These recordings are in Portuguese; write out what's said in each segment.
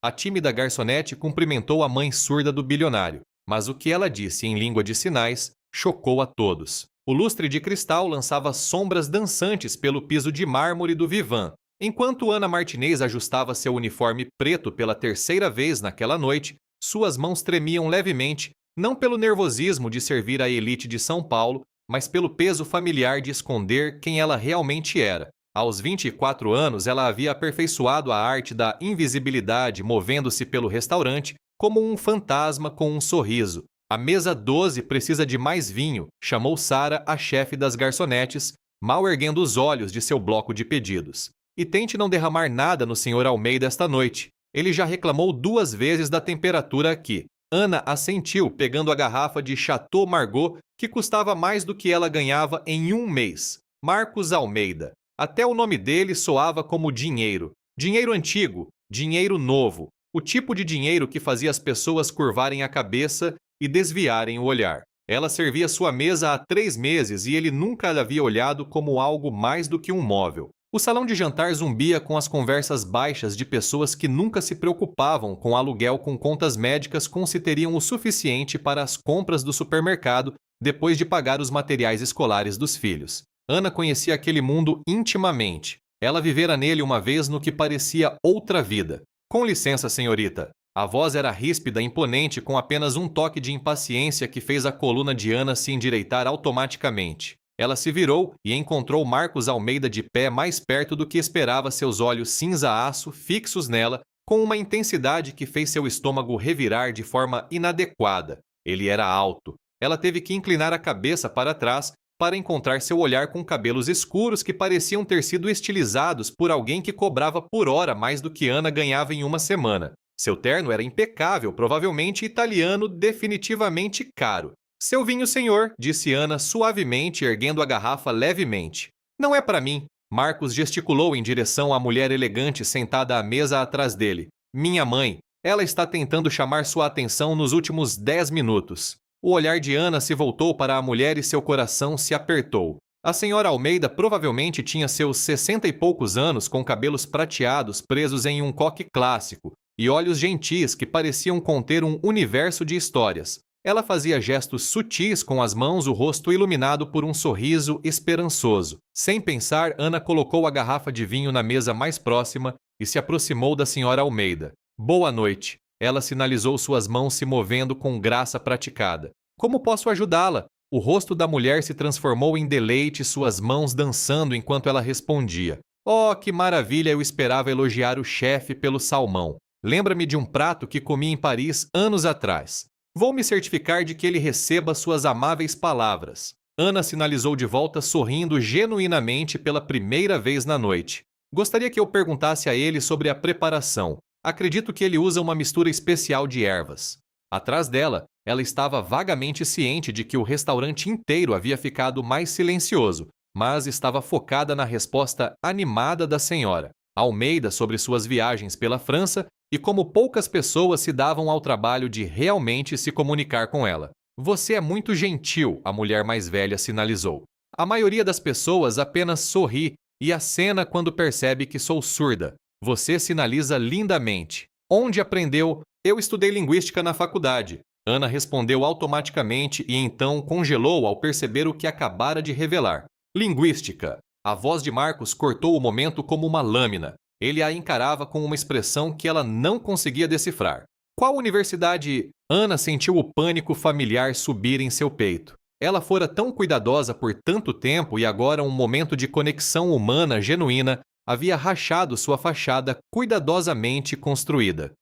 A tímida garçonete cumprimentou a mãe surda do bilionário, mas o que ela disse em língua de sinais chocou a todos. O lustre de cristal lançava sombras dançantes pelo piso de mármore do Vivan. Enquanto Ana Martinez ajustava seu uniforme preto pela terceira vez naquela noite, suas mãos tremiam levemente, não pelo nervosismo de servir à elite de São Paulo, mas pelo peso familiar de esconder quem ela realmente era. Aos 24 anos, ela havia aperfeiçoado a arte da invisibilidade, movendo-se pelo restaurante como um fantasma com um sorriso. A mesa 12 precisa de mais vinho, chamou Sara, a chefe das garçonetes, mal erguendo os olhos de seu bloco de pedidos. E tente não derramar nada no Sr. Almeida esta noite. Ele já reclamou 2 vezes da temperatura aqui. Ana assentiu, pegando a garrafa de Chateau Margaux, que custava mais do que ela ganhava em um mês. Marcos Almeida. Até o nome dele soava como dinheiro. Dinheiro antigo, dinheiro novo. O tipo de dinheiro que fazia as pessoas curvarem a cabeça e desviarem o olhar. Ela servia sua mesa há 3 meses e ele nunca a havia olhado como algo mais do que um móvel. O salão de jantar zumbia com as conversas baixas de pessoas que nunca se preocupavam com aluguel com contas médicas com se teriam o suficiente para as compras do supermercado depois de pagar os materiais escolares dos filhos. Ana conhecia aquele mundo intimamente. Ela vivera nele uma vez no que parecia outra vida. Com licença, senhorita. A voz era ríspida e imponente, com apenas um toque de impaciência que fez a coluna de Ana se endireitar automaticamente. Ela se virou e encontrou Marcos Almeida de pé mais perto do que esperava, seus olhos cinza-aço fixos nela, com uma intensidade que fez seu estômago revirar de forma inadequada. Ele era alto. Ela teve que inclinar a cabeça para trás para encontrar seu olhar com cabelos escuros que pareciam ter sido estilizados por alguém que cobrava por hora mais do que Ana ganhava em uma semana. Seu terno era impecável, provavelmente italiano, definitivamente caro. Seu vinho, senhor, disse Ana suavemente, erguendo a garrafa levemente. Não é para mim. Marcos gesticulou em direção à mulher elegante sentada à mesa atrás dele. Minha mãe. Ela está tentando chamar sua atenção nos últimos 10 minutos. O olhar de Ana se voltou para a mulher e seu coração se apertou. A senhora Almeida provavelmente tinha seus 60 e poucos anos, com cabelos prateados presos em um coque clássico e olhos gentis que pareciam conter um universo de histórias. Ela fazia gestos sutis com as mãos, o rosto iluminado por um sorriso esperançoso. Sem pensar, Ana colocou a garrafa de vinho na mesa mais próxima e se aproximou da senhora Almeida. Boa noite. Ela sinalizou, suas mãos se movendo com graça praticada. Como posso ajudá-la? O rosto da mulher se transformou em deleite, suas mãos dançando enquanto ela respondia. Oh, que maravilha, eu esperava elogiar o chefe pelo salmão. Lembra-me de um prato que comi em Paris anos atrás. Vou me certificar de que ele receba suas amáveis palavras. Ana sinalizou de volta, sorrindo genuinamente pela primeira vez na noite. Gostaria que eu perguntasse a ele sobre a preparação. Acredito que ele usa uma mistura especial de ervas. Atrás dela, ela estava vagamente ciente de que o restaurante inteiro havia ficado mais silencioso, mas estava focada na resposta animada da senhora Almeida sobre suas viagens pela França e como poucas pessoas se davam ao trabalho de realmente se comunicar com ela. Você é muito gentil, a mulher mais velha sinalizou. A maioria das pessoas apenas sorri e acena quando percebe que sou surda. Você sinaliza lindamente. Onde aprendeu? Eu estudei linguística na faculdade. Ana respondeu automaticamente e então congelou ao perceber o que acabara de revelar. Linguística. A voz de Marcos cortou o momento como uma lâmina. Ele a encarava com uma expressão que ela não conseguia decifrar. Qual universidade? Ana sentiu o pânico familiar subir em seu peito. Ela fora tão cuidadosa por tanto tempo e agora um momento de conexão humana genuína havia rachado sua fachada cuidadosamente construída.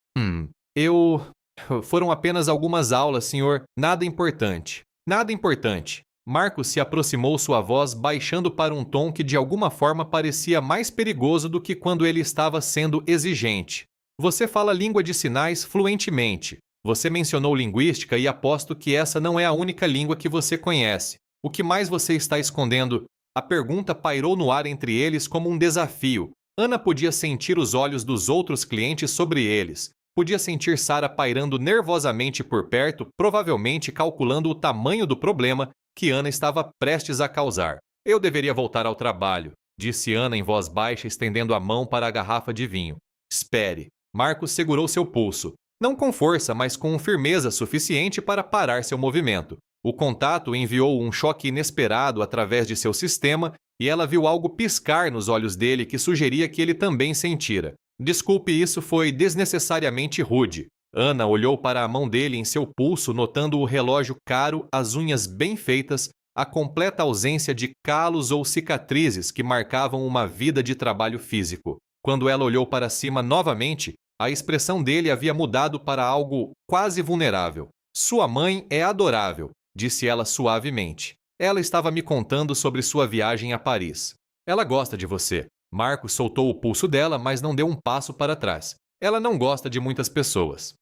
Foram apenas algumas aulas, senhor. Nada importante. Nada importante. Marcos se aproximou, sua voz baixando para um tom que de alguma forma parecia mais perigoso do que quando ele estava sendo exigente. Você fala língua de sinais fluentemente. Você mencionou linguística e aposto que essa não é a única língua que você conhece. O que mais você está escondendo? A pergunta pairou no ar entre eles como um desafio. Ana podia sentir os olhos dos outros clientes sobre eles. Podia sentir Sara pairando nervosamente por perto, provavelmente calculando o tamanho do problema que Ana estava prestes a causar. Eu deveria voltar ao trabalho, disse Ana em voz baixa, estendendo a mão para a garrafa de vinho. Espere. Marcos segurou seu pulso, não com força, mas com firmeza suficiente para parar seu movimento. O contato enviou um choque inesperado através de seu sistema e ela viu algo piscar nos olhos dele que sugeria que ele também sentira. Desculpe, isso foi desnecessariamente rude. Ana olhou para a mão dele em seu pulso, notando o relógio caro, as unhas bem feitas, a completa ausência de calos ou cicatrizes que marcavam uma vida de trabalho físico. Quando ela olhou para cima novamente, a expressão dele havia mudado para algo quase vulnerável. Sua mãe é adorável, disse ela suavemente. Ela estava me contando sobre sua viagem a Paris. Ela gosta de você. Marcos soltou o pulso dela, mas não deu um passo para trás. Ela não gosta de muitas pessoas.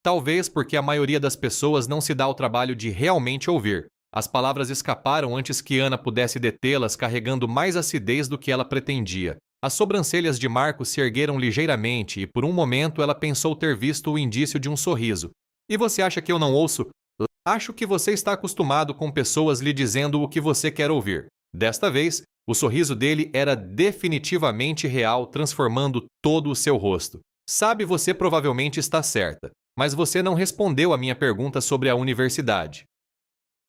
Talvez porque a maioria das pessoas não se dá ao trabalho de realmente ouvir. As palavras escaparam antes que Ana pudesse detê-las, carregando mais acidez do que ela pretendia. As sobrancelhas de Marcos se ergueram ligeiramente e por um momento ela pensou ter visto o indício de um sorriso. E você acha que eu não ouço? Acho que você está acostumado com pessoas lhe dizendo o que você quer ouvir. Desta vez, o sorriso dele era definitivamente real, transformando todo o seu rosto. Sabe, você provavelmente está certa, mas você não respondeu à minha pergunta sobre a universidade.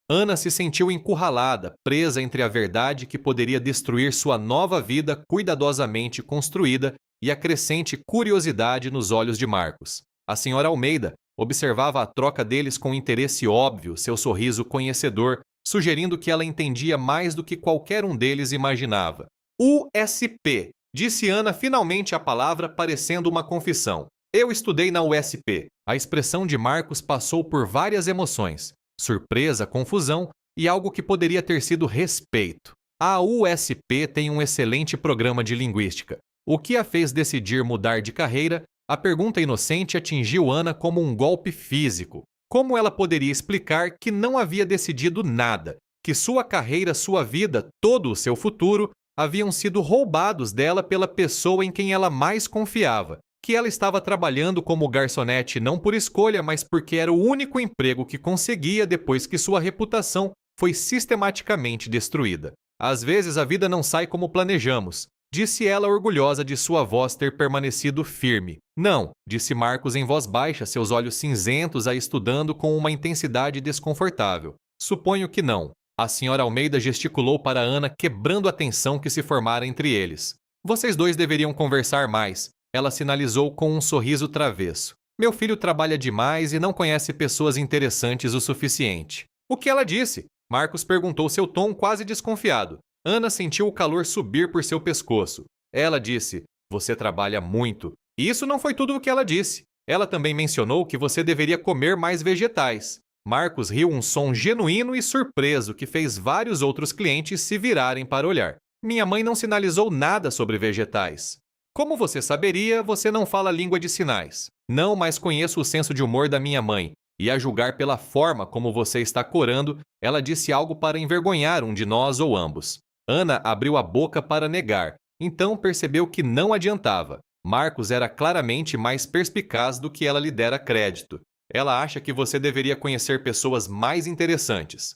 Ana se sentiu encurralada, presa entre a verdade que poderia destruir sua nova vida cuidadosamente construída e a crescente curiosidade nos olhos de Marcos. A senhora Almeida observava a troca deles com interesse óbvio, seu sorriso conhecedor, sugerindo que ela entendia mais do que qualquer um deles imaginava. USP, disse Ana finalmente a palavra, parecendo uma confissão. Eu estudei na USP. A expressão de Marcos passou por várias emoções. Surpresa, confusão e algo que poderia ter sido respeito. A USP tem um excelente programa de linguística. O que a fez decidir mudar de carreira? A pergunta inocente atingiu Ana como um golpe físico. Como ela poderia explicar que não havia decidido nada, que sua carreira, sua vida, todo o seu futuro haviam sido roubados dela pela pessoa em quem ela mais confiava? Que ela estava trabalhando como garçonete não por escolha, mas porque era o único emprego que conseguia depois que sua reputação foi sistematicamente destruída. Às vezes a vida não sai como planejamos, disse ela orgulhosa de sua voz ter permanecido firme. Não, disse Marcos em voz baixa, seus olhos cinzentos a estudando com uma intensidade desconfortável. Suponho que não. A senhora Almeida gesticulou para Ana, quebrando a tensão que se formara entre eles. Vocês dois deveriam conversar mais. Ela sinalizou com um sorriso travesso. Meu filho trabalha demais e não conhece pessoas interessantes o suficiente. O que ela disse? Marcos perguntou, seu tom quase desconfiado. Ana sentiu o calor subir por seu pescoço. Ela disse, você trabalha muito. E isso não foi tudo o que ela disse. Ela também mencionou que você deveria comer mais vegetais. Marcos riu um som genuíno e surpreso que fez vários outros clientes se virarem para olhar. Minha mãe não sinalizou nada sobre vegetais. Como você saberia, você não fala língua de sinais. Não, mas conheço o senso de humor da minha mãe. E a julgar pela forma como você está corando, ela disse algo para envergonhar um de nós ou ambos. Ana abriu a boca para negar, então percebeu que não adiantava. Marcos era claramente mais perspicaz do que ela lhe dera crédito. Ela acha que você deveria conhecer pessoas mais interessantes.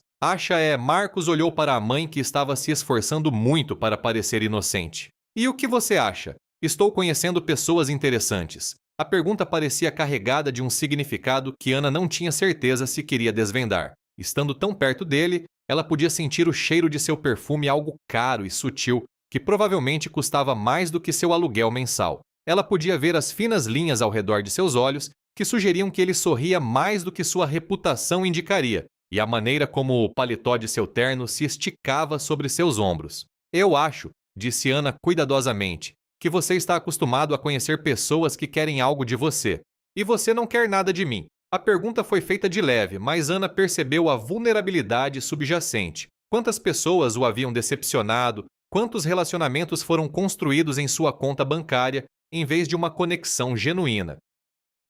Marcos olhou para a mãe que estava se esforçando muito para parecer inocente. E o que você acha? Estou conhecendo pessoas interessantes. A pergunta parecia carregada de um significado que Ana não tinha certeza se queria desvendar. Estando tão perto dele, ela podia sentir o cheiro de seu perfume, algo caro e sutil, que provavelmente custava mais do que seu aluguel mensal. Ela podia ver as finas linhas ao redor de seus olhos, que sugeriam que ele sorria mais do que sua reputação indicaria, e a maneira como o paletó de seu terno se esticava sobre seus ombros. Eu acho, disse Ana cuidadosamente, que você está acostumado a conhecer pessoas que querem algo de você. E você não quer nada de mim. A pergunta foi feita de leve, mas Ana percebeu a vulnerabilidade subjacente. Quantas pessoas o haviam decepcionado, quantos relacionamentos foram construídos em sua conta bancária, em vez de uma conexão genuína.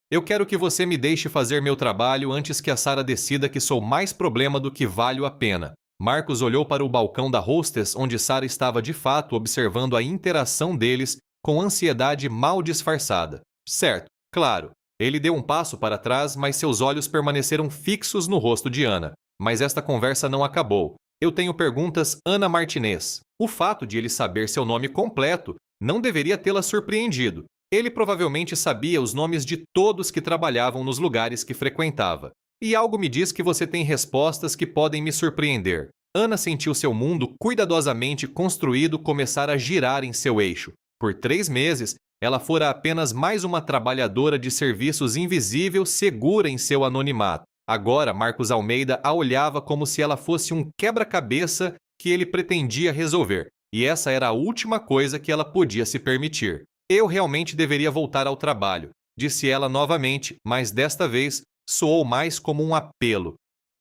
Eu quero que você me deixe fazer meu trabalho antes que a Sara decida que sou mais problema do que valho a pena. Marcos olhou para o balcão da hostess, onde Sara estava de fato observando a interação deles com ansiedade mal disfarçada. Certo, claro. Ele deu um passo para trás, mas seus olhos permaneceram fixos no rosto de Ana. Mas esta conversa não acabou. Eu tenho perguntas, Ana Martinez. O fato de ele saber seu nome completo não deveria tê-la surpreendido. Ele provavelmente sabia os nomes de todos que trabalhavam nos lugares que frequentava. E algo me diz que você tem respostas que podem me surpreender. Ana sentiu seu mundo cuidadosamente construído começar a girar em seu eixo. Por 3 meses, ela fora apenas mais uma trabalhadora de serviços invisível segura em seu anonimato. Agora, Marcos Almeida a olhava como se ela fosse um quebra-cabeça que ele pretendia resolver. E essa era a última coisa que ela podia se permitir. Eu realmente deveria voltar ao trabalho, disse ela novamente, mas desta vez soou mais como um apelo.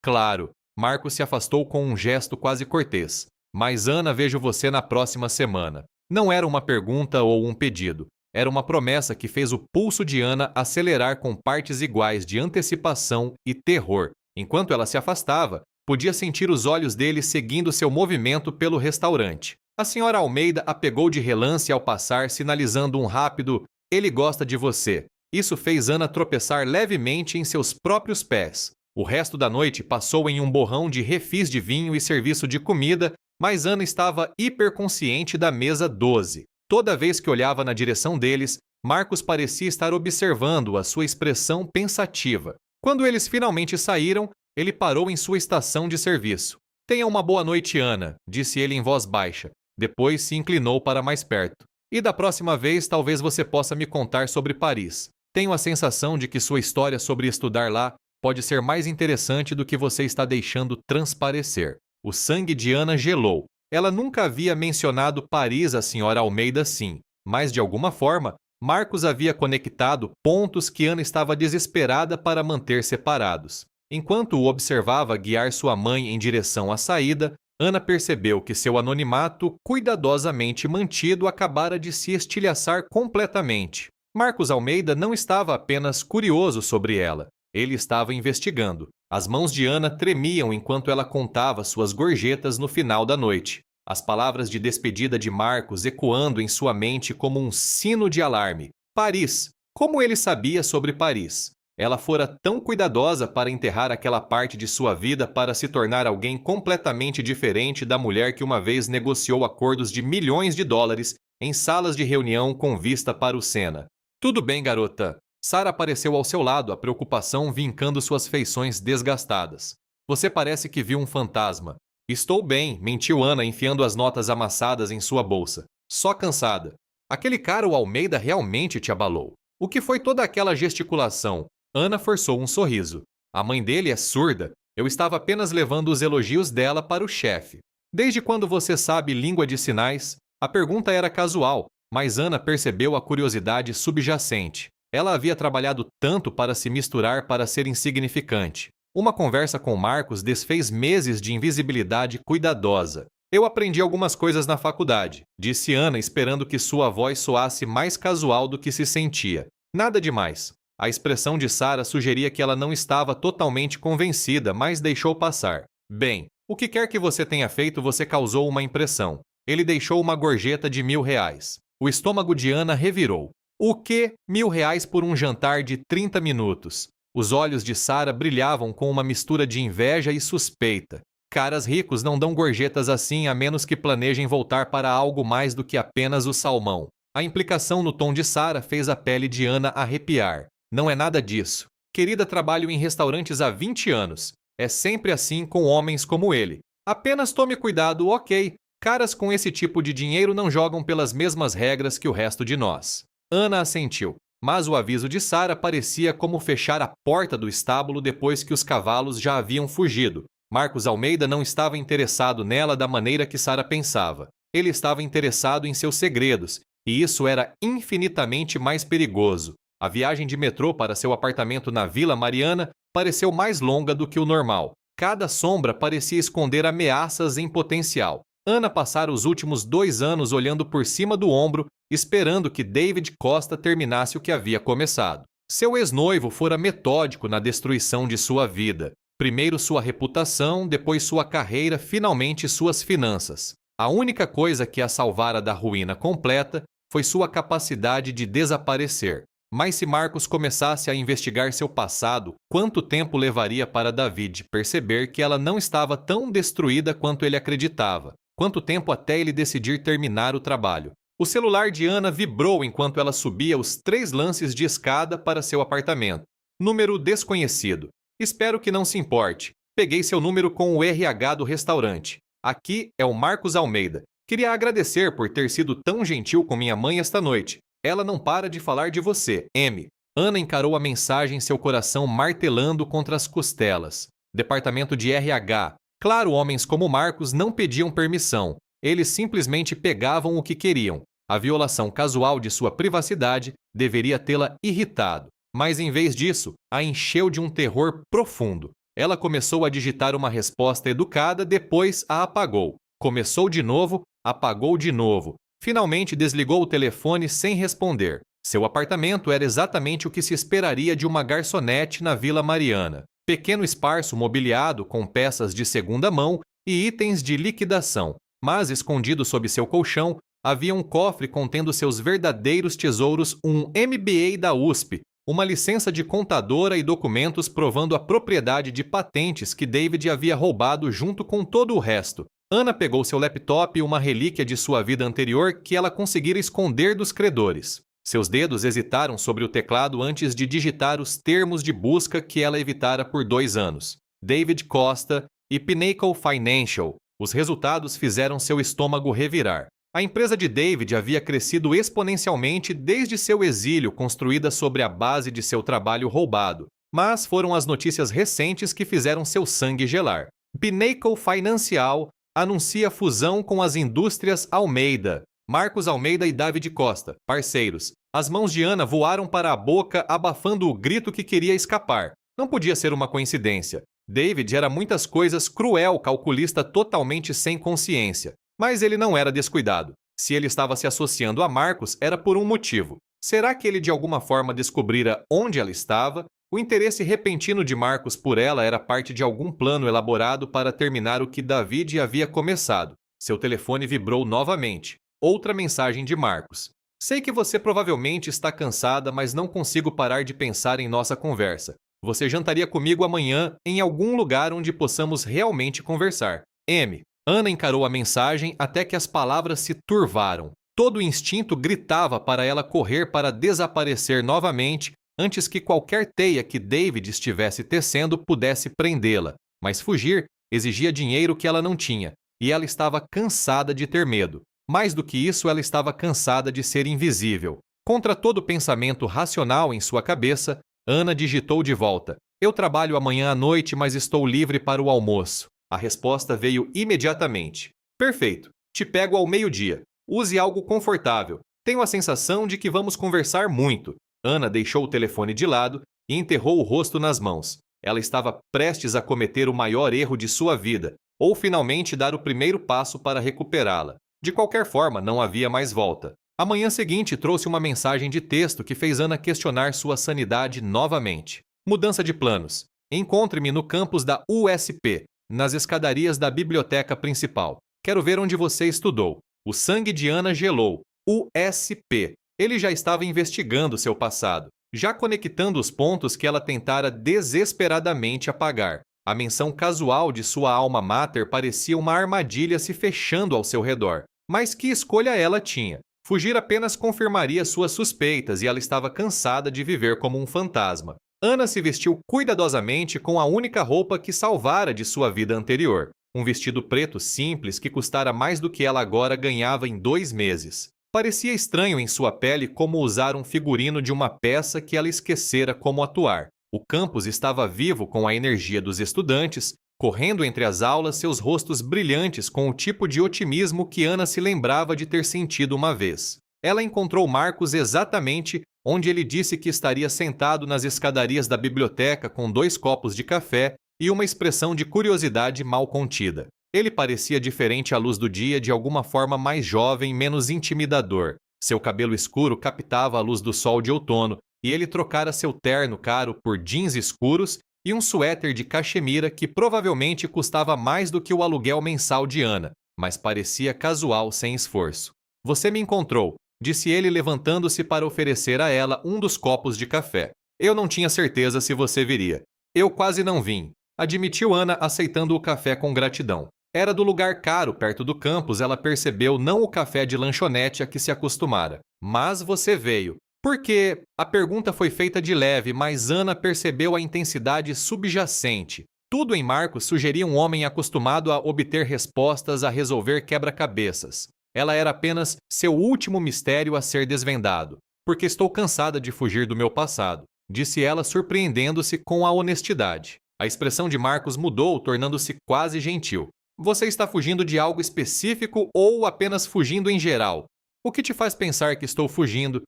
Claro, Marcos se afastou com um gesto quase cortês. Mas Ana, vejo você na próxima semana. Não era uma pergunta ou um pedido. Era uma promessa que fez o pulso de Ana acelerar com partes iguais de antecipação e terror. Enquanto ela se afastava, podia sentir os olhos dele seguindo seu movimento pelo restaurante. A senhora Almeida a pegou de relance ao passar, sinalizando um rápido "ele gosta de você". Isso fez Ana tropeçar levemente em seus próprios pés. O resto da noite passou em um borrão de refis de vinho e serviço de comida, mas Ana estava hiperconsciente da mesa 12. Toda vez que olhava na direção deles, Marcos parecia estar observando a sua expressão pensativa. Quando eles finalmente saíram, ele parou em sua estação de serviço. "Tenha uma boa noite, Ana", disse ele em voz baixa. Depois se inclinou para mais perto. "E da próxima vez talvez você possa me contar sobre Paris. Tenho a sensação de que sua história sobre estudar lá pode ser mais interessante do que você está deixando transparecer." O sangue de Ana gelou. Ela nunca havia mencionado Paris à senhora Almeida assim, mas de alguma forma, Marcos havia conectado pontos que Ana estava desesperada para manter separados. Enquanto o observava guiar sua mãe em direção à saída, Ana percebeu que seu anonimato, cuidadosamente mantido, acabara de se estilhaçar completamente. Marcos Almeida não estava apenas curioso sobre ela, ele estava investigando. As mãos de Ana tremiam enquanto ela contava suas gorjetas no final da noite. As palavras de despedida de Marcos ecoando em sua mente como um sino de alarme. Paris! Como ele sabia sobre Paris? Ela fora tão cuidadosa para enterrar aquela parte de sua vida para se tornar alguém completamente diferente da mulher que uma vez negociou acordos de milhões de dólares em salas de reunião com vista para o Sena. "Tudo bem, garota." Sara apareceu ao seu lado, a preocupação vincando suas feições desgastadas. "Você parece que viu um fantasma." "Estou bem", mentiu Ana, enfiando as notas amassadas em sua bolsa. "Só cansada." "Aquele cara, o Almeida, realmente te abalou. O que foi toda aquela gesticulação?" Ana forçou um sorriso. "A mãe dele é surda. Eu estava apenas levando os elogios dela para o chefe." "Desde quando você sabe língua de sinais?" A pergunta era casual, mas Ana percebeu a curiosidade subjacente. Ela havia trabalhado tanto para se misturar para ser insignificante. Uma conversa com Marcos desfez meses de invisibilidade cuidadosa. "Eu aprendi algumas coisas na faculdade", disse Ana, esperando que sua voz soasse mais casual do que se sentia. "Nada demais." A expressão de Sara sugeria que ela não estava totalmente convencida, mas deixou passar. "Bem, o que quer que você tenha feito, você causou uma impressão." Ele deixou uma gorjeta de R$ 1.000. O estômago de Ana revirou. "O quê? R$ 1.000 por um jantar de 30 minutos? Os olhos de Sara brilhavam com uma mistura de inveja e suspeita. Caras ricos não dão gorjetas assim a menos que planejem voltar para algo mais do que apenas o salmão. A implicação no tom de Sara fez a pele de Ana arrepiar. "Não é nada disso. Querida, trabalho em restaurantes há 20 anos. É sempre assim com homens como ele. Apenas tome cuidado, ok? Caras com esse tipo de dinheiro não jogam pelas mesmas regras que o resto de nós." Ana assentiu, mas o aviso de Sara parecia como fechar a porta do estábulo depois que os cavalos já haviam fugido. Marcos Almeida não estava interessado nela da maneira que Sara pensava. Ele estava interessado em seus segredos, e isso era infinitamente mais perigoso. A viagem de metrô para seu apartamento na Vila Mariana pareceu mais longa do que o normal. Cada sombra parecia esconder ameaças em potencial. Ana passara os últimos 2 anos olhando por cima do ombro, esperando que David Costa terminasse o que havia começado. Seu ex-noivo fora metódico na destruição de sua vida. Primeiro sua reputação, depois sua carreira, finalmente suas finanças. A única coisa que a salvara da ruína completa foi sua capacidade de desaparecer. Mas se Marcos começasse a investigar seu passado, quanto tempo levaria para David perceber que ela não estava tão destruída quanto ele acreditava? Quanto tempo até ele decidir terminar o trabalho? O celular de Ana vibrou enquanto ela subia os 3 lances de escada para seu apartamento. Número desconhecido. Espero que não se importe. Peguei seu número com o RH do restaurante. Aqui é o Marcos Almeida. Queria agradecer por ter sido tão gentil com minha mãe esta noite. Ela não para de falar de você, M. Ana encarou a mensagem, seu coração martelando contra as costelas. Departamento de RH. Claro, homens como Marcos não pediam permissão. Eles simplesmente pegavam o que queriam. A violação casual de sua privacidade deveria tê-la irritado. Mas em vez disso, a encheu de um terror profundo. Ela começou a digitar uma resposta educada, depois a apagou. Começou de novo, apagou de novo. Finalmente desligou o telefone sem responder. Seu apartamento era exatamente o que se esperaria de uma garçonete na Vila Mariana. Pequeno espaço mobiliado com peças de segunda mão e itens de liquidação. Mas escondido sob seu colchão, havia um cofre contendo seus verdadeiros tesouros, um MBA da USP, uma licença de contadora e documentos provando a propriedade de patentes que David havia roubado junto com todo o resto. Ana pegou seu laptop, uma relíquia de sua vida anterior que ela conseguira esconder dos credores. Seus dedos hesitaram sobre o teclado antes de digitar os termos de busca que ela evitara por 2 anos. David Costa e Pinnacle Financial. Os resultados fizeram seu estômago revirar. A empresa de David havia crescido exponencialmente desde seu exílio, construída sobre a base de seu trabalho roubado. Mas foram as notícias recentes que fizeram seu sangue gelar. Pinnacle Financial anuncia fusão com as indústrias Almeida. Marcos Almeida e David Costa, parceiros. As mãos de Ana voaram para a boca, abafando o grito que queria escapar. Não podia ser uma coincidência. David era muitas coisas, cruel, calculista, totalmente sem consciência. Mas ele não era descuidado. Se ele estava se associando a Marcos, era por um motivo. Será que ele de alguma forma descobrira onde ela estava? O interesse repentino de Marcos por ela era parte de algum plano elaborado para terminar o que David havia começado. Seu telefone vibrou novamente. Outra mensagem de Marcos. Sei que você provavelmente está cansada, mas não consigo parar de pensar em nossa conversa. Você jantaria comigo amanhã em algum lugar onde possamos realmente conversar. M. Ana encarou a mensagem até que as palavras se turvaram. Todo o instinto gritava para ela correr para desaparecer novamente antes que qualquer teia que David estivesse tecendo pudesse prendê-la. Mas fugir exigia dinheiro que ela não tinha, e ela estava cansada de ter medo. Mais do que isso, ela estava cansada de ser invisível. Contra todo pensamento racional em sua cabeça, Ana digitou de volta. Eu trabalho amanhã à noite, mas estou livre para o almoço. A resposta veio imediatamente. Perfeito. Te pego ao meio-dia. Use algo confortável. Tenho a sensação de que vamos conversar muito. Ana deixou o telefone de lado e enterrou o rosto nas mãos. Ela estava prestes a cometer o maior erro de sua vida, ou finalmente dar o primeiro passo para recuperá-la. De qualquer forma, não havia mais volta. A manhã seguinte trouxe uma mensagem de texto que fez Ana questionar sua sanidade novamente. Mudança de planos. Encontre-me no campus da USP, nas escadarias da biblioteca principal. Quero ver onde você estudou. O sangue de Ana gelou. USP. Ele já estava investigando seu passado, já conectando os pontos que ela tentara desesperadamente apagar. A menção casual de sua alma mater parecia uma armadilha se fechando ao seu redor. Mas que escolha ela tinha? Fugir apenas confirmaria suas suspeitas e ela estava cansada de viver como um fantasma. Ana se vestiu cuidadosamente com a única roupa que salvara de sua vida anterior. Um vestido preto simples que custara mais do que ela agora ganhava em 2 meses. Parecia estranho em sua pele como usar um figurino de uma peça que ela esquecera como atuar. O campus estava vivo com a energia dos estudantes, correndo entre as aulas, seus rostos brilhantes com o tipo de otimismo que Ana se lembrava de ter sentido uma vez. Ela encontrou Marcos exatamente onde ele disse que estaria sentado nas escadarias da biblioteca com 2 copos de café e uma expressão de curiosidade mal contida. Ele parecia diferente à luz do dia, de alguma forma mais jovem, menos intimidador. Seu cabelo escuro captava a luz do sol de outono e ele trocara seu terno caro por jeans escuros e um suéter de cachemira que provavelmente custava mais do que o aluguel mensal de Ana, mas parecia casual sem esforço. Você me encontrou, disse ele levantando-se para oferecer a ela um dos copos de café. Eu não tinha certeza se você viria. Eu quase não vim, admitiu Ana aceitando o café com gratidão. Era do lugar caro perto do campus, ela percebeu não o café de lanchonete a que se acostumara. Mas você veio. Porque a pergunta foi feita de leve, mas Ana percebeu a intensidade subjacente. Tudo em Marcos sugeria um homem acostumado a obter respostas, a resolver quebra-cabeças. Ela era apenas seu último mistério a ser desvendado. Porque estou cansada de fugir do meu passado, disse ela, surpreendendo-se com a honestidade. A expressão de Marcos mudou, tornando-se quase gentil. Você está fugindo de algo específico ou apenas fugindo em geral? O que te faz pensar que estou fugindo?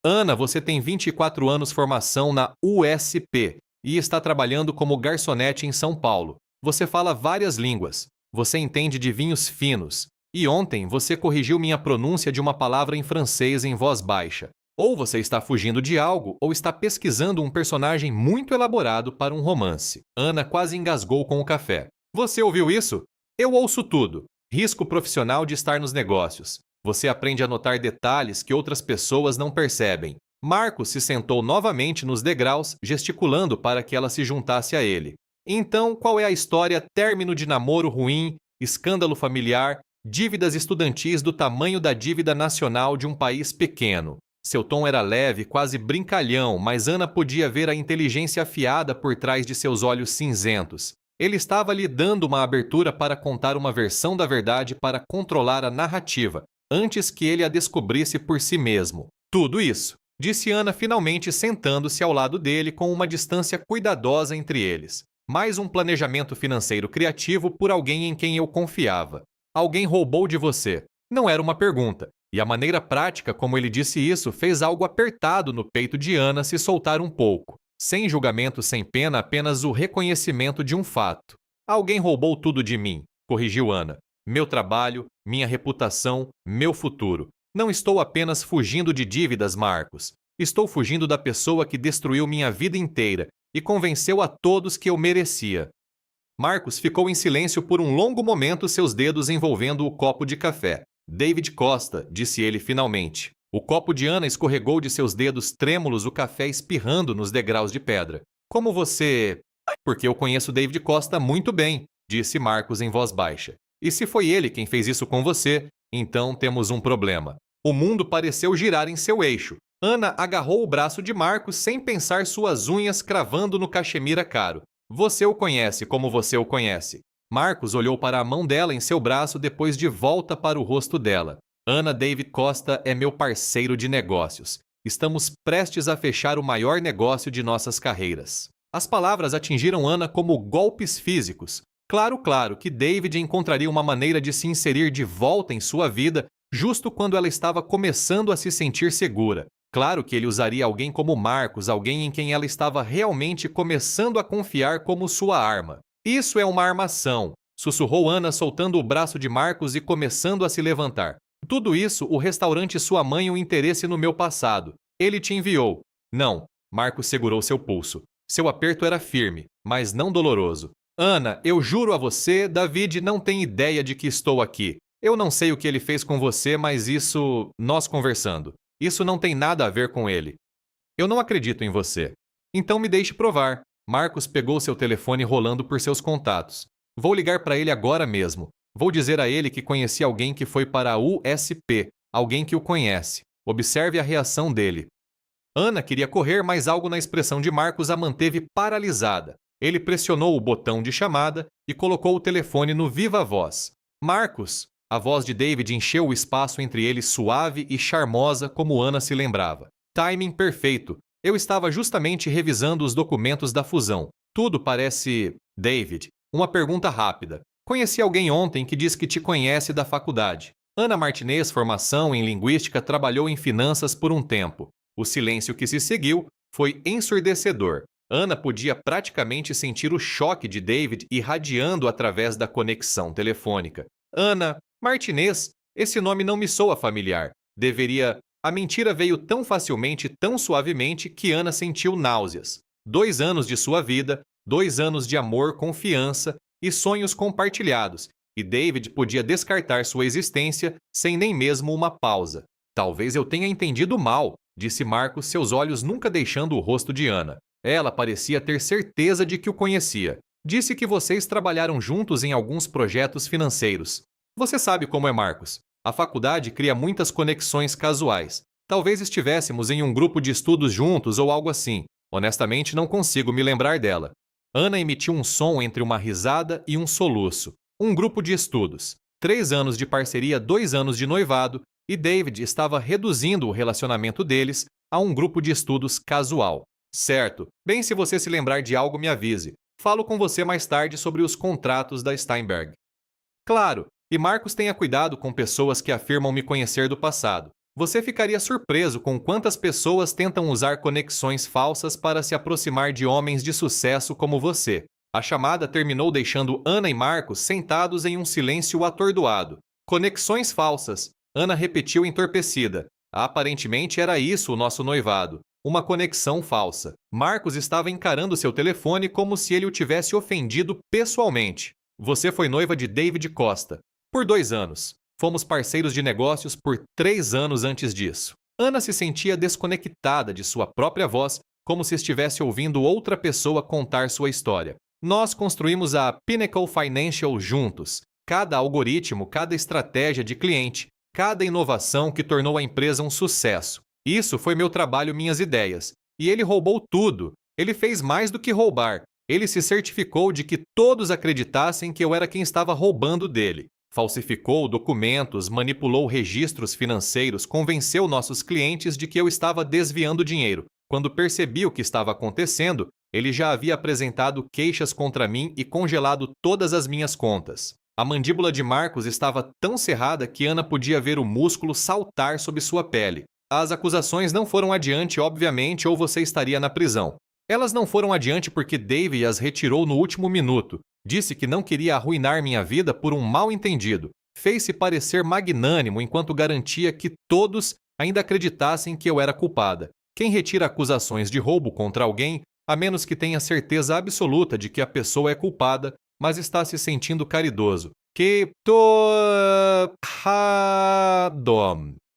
Ana, você tem 24 anos formação na USP e está trabalhando como garçonete em São Paulo. Você fala várias línguas. Você entende de vinhos finos. E ontem você corrigiu minha pronúncia de uma palavra em francês em voz baixa. Ou você está fugindo de algo, ou está pesquisando um personagem muito elaborado para um romance. Ana quase engasgou com o café. Você ouviu isso? Eu ouço tudo. Risco profissional de estar nos negócios. Você aprende a notar detalhes que outras pessoas não percebem. Marcos se sentou novamente nos degraus, gesticulando para que ela se juntasse a ele. Então, qual é a história? Término de namoro ruim, escândalo familiar, dívidas estudantis do tamanho da dívida nacional de um país pequeno. Seu tom era leve, quase brincalhão, mas Ana podia ver a inteligência afiada por trás de seus olhos cinzentos. Ele estava lhe dando uma abertura para contar uma versão da verdade para controlar a narrativa, antes que ele a descobrisse por si mesmo. Tudo isso, disse Ana finalmente sentando-se ao lado dele com uma distância cuidadosa entre eles. Mais um planejamento financeiro criativo por alguém em quem eu confiava. Alguém roubou de você. Não era uma pergunta. E a maneira prática como ele disse isso fez algo apertado no peito de Ana se soltar um pouco. Sem julgamento, sem pena, apenas o reconhecimento de um fato. Alguém roubou tudo de mim, corrigiu Ana. Meu trabalho, minha reputação, meu futuro. Não estou apenas fugindo de dívidas, Marcos. Estou fugindo da pessoa que destruiu minha vida inteira e convenceu a todos que eu merecia. Marcos ficou em silêncio por um longo momento, seus dedos envolvendo o copo de café. David Costa, disse ele finalmente. O copo de Ana escorregou de seus dedos trêmulos, o café espirrando nos degraus de pedra. Como você... Porque eu conheço David Costa muito bem, disse Marcos em voz baixa. E se foi ele quem fez isso com você, então temos um problema. O mundo pareceu girar em seu eixo. Ana agarrou o braço de Marcos sem pensar, suas unhas cravando no cachemira caro. Você o conhece como você o conhece. Marcos olhou para a mão dela em seu braço, depois de volta para o rosto dela. Ana, David Costa é meu parceiro de negócios. Estamos prestes a fechar o maior negócio de nossas carreiras. As palavras atingiram Ana como golpes físicos. Claro que David encontraria uma maneira de se inserir de volta em sua vida, justo quando ela estava começando a se sentir segura. Claro que ele usaria alguém como Marcos, alguém em quem ela estava realmente começando a confiar como sua arma. Isso é uma armação, sussurrou Ana, soltando o braço de Marcos e começando a se levantar. Tudo isso, o restaurante sua mãe, o interesse no meu passado. Ele te enviou. Não, Marcos segurou seu pulso. Seu aperto era firme, mas não doloroso. Ana, eu juro a você, David não tem ideia de que estou aqui. Eu não sei o que ele fez com você, mas isso... nós conversando. Isso não tem nada a ver com ele. Eu não acredito em você. Então me deixe provar. Marcos pegou seu telefone rolando por seus contatos. Vou ligar para ele agora mesmo. Vou dizer a ele que conheci alguém que foi para a USP, alguém que o conhece. Observe a reação dele. Ana queria correr, mas algo na expressão de Marcos a manteve paralisada. Ele pressionou o botão de chamada e colocou o telefone no viva voz. Marcos! A voz de David encheu o espaço entre eles, suave e charmosa, como Ana se lembrava. Timing perfeito. Eu estava justamente revisando os documentos da fusão. Tudo parece... David, uma pergunta rápida. Conheci alguém ontem que diz que te conhece da faculdade. Ana Martinez, formação em linguística, trabalhou em finanças por um tempo. O silêncio que se seguiu foi ensurdecedor. Ana podia praticamente sentir o choque de David irradiando através da conexão telefônica. Ana Martinez, esse nome não me soa familiar. Deveria... A mentira veio tão facilmente, tão suavemente, que Ana sentiu náuseas. 2 anos de sua vida, 2 anos de amor, confiança e sonhos compartilhados, e David podia descartar sua existência sem nem mesmo uma pausa. Talvez eu tenha entendido mal, disse Marcos, seus olhos nunca deixando o rosto de Ana. Ela parecia ter certeza de que o conhecia. Disse que vocês trabalharam juntos em alguns projetos financeiros. Você sabe como é, Marcos. A faculdade cria muitas conexões casuais. Talvez estivéssemos em um grupo de estudos juntos ou algo assim. Honestamente, não consigo me lembrar dela. Ana emitiu um som entre uma risada e um soluço. Um grupo de estudos. 3 anos de parceria, 2 anos de noivado, e David estava reduzindo o relacionamento deles a um grupo de estudos casual. Certo. Bem, se você se lembrar de algo, me avise. Falo com você mais tarde sobre os contratos da Steinberg. Claro, e Marcos, tenha cuidado com pessoas que afirmam me conhecer do passado. Você ficaria surpreso com quantas pessoas tentam usar conexões falsas para se aproximar de homens de sucesso como você. A chamada terminou deixando Ana e Marcos sentados em um silêncio atordoado. Conexões falsas. Ana repetiu entorpecida. Aparentemente era isso o nosso noivado. Uma conexão falsa. Marcos estava encarando seu telefone como se ele o tivesse ofendido pessoalmente. Você foi noiva de David Costa. Por 2 anos. Fomos parceiros de negócios por 3 anos antes disso. Ana se sentia desconectada de sua própria voz, como se estivesse ouvindo outra pessoa contar sua história. Nós construímos a Pinnacle Financial juntos. Cada algoritmo, cada estratégia de cliente, cada inovação que tornou a empresa um sucesso. Isso foi meu trabalho, minhas ideias. E ele roubou tudo. Ele fez mais do que roubar. Ele se certificou de que todos acreditassem que eu era quem estava roubando dele. Falsificou documentos, manipulou registros financeiros, convenceu nossos clientes de que eu estava desviando dinheiro. Quando percebi o que estava acontecendo, ele já havia apresentado queixas contra mim e congelado todas as minhas contas. A mandíbula de Marcos estava tão cerrada que Ana podia ver o músculo saltar sob sua pele. As acusações não foram adiante, obviamente, ou você estaria na prisão. Elas não foram adiante porque Dave as retirou no último minuto. Disse que não queria arruinar minha vida por um mal-entendido. Fez-se parecer magnânimo enquanto garantia que todos ainda acreditassem que eu era culpada. Quem retira acusações de roubo contra alguém, a menos que tenha certeza absoluta de que a pessoa é culpada, mas está se sentindo caridoso.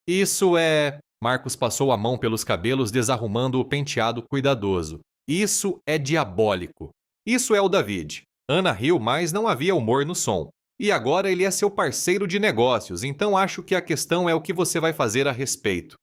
Isso é... Marcos passou a mão pelos cabelos, desarrumando o penteado cuidadoso. Isso é diabólico. Isso é o David. Ana riu, mas não havia humor no som. E agora ele é seu parceiro de negócios, então acho que a questão é o que você vai fazer a respeito.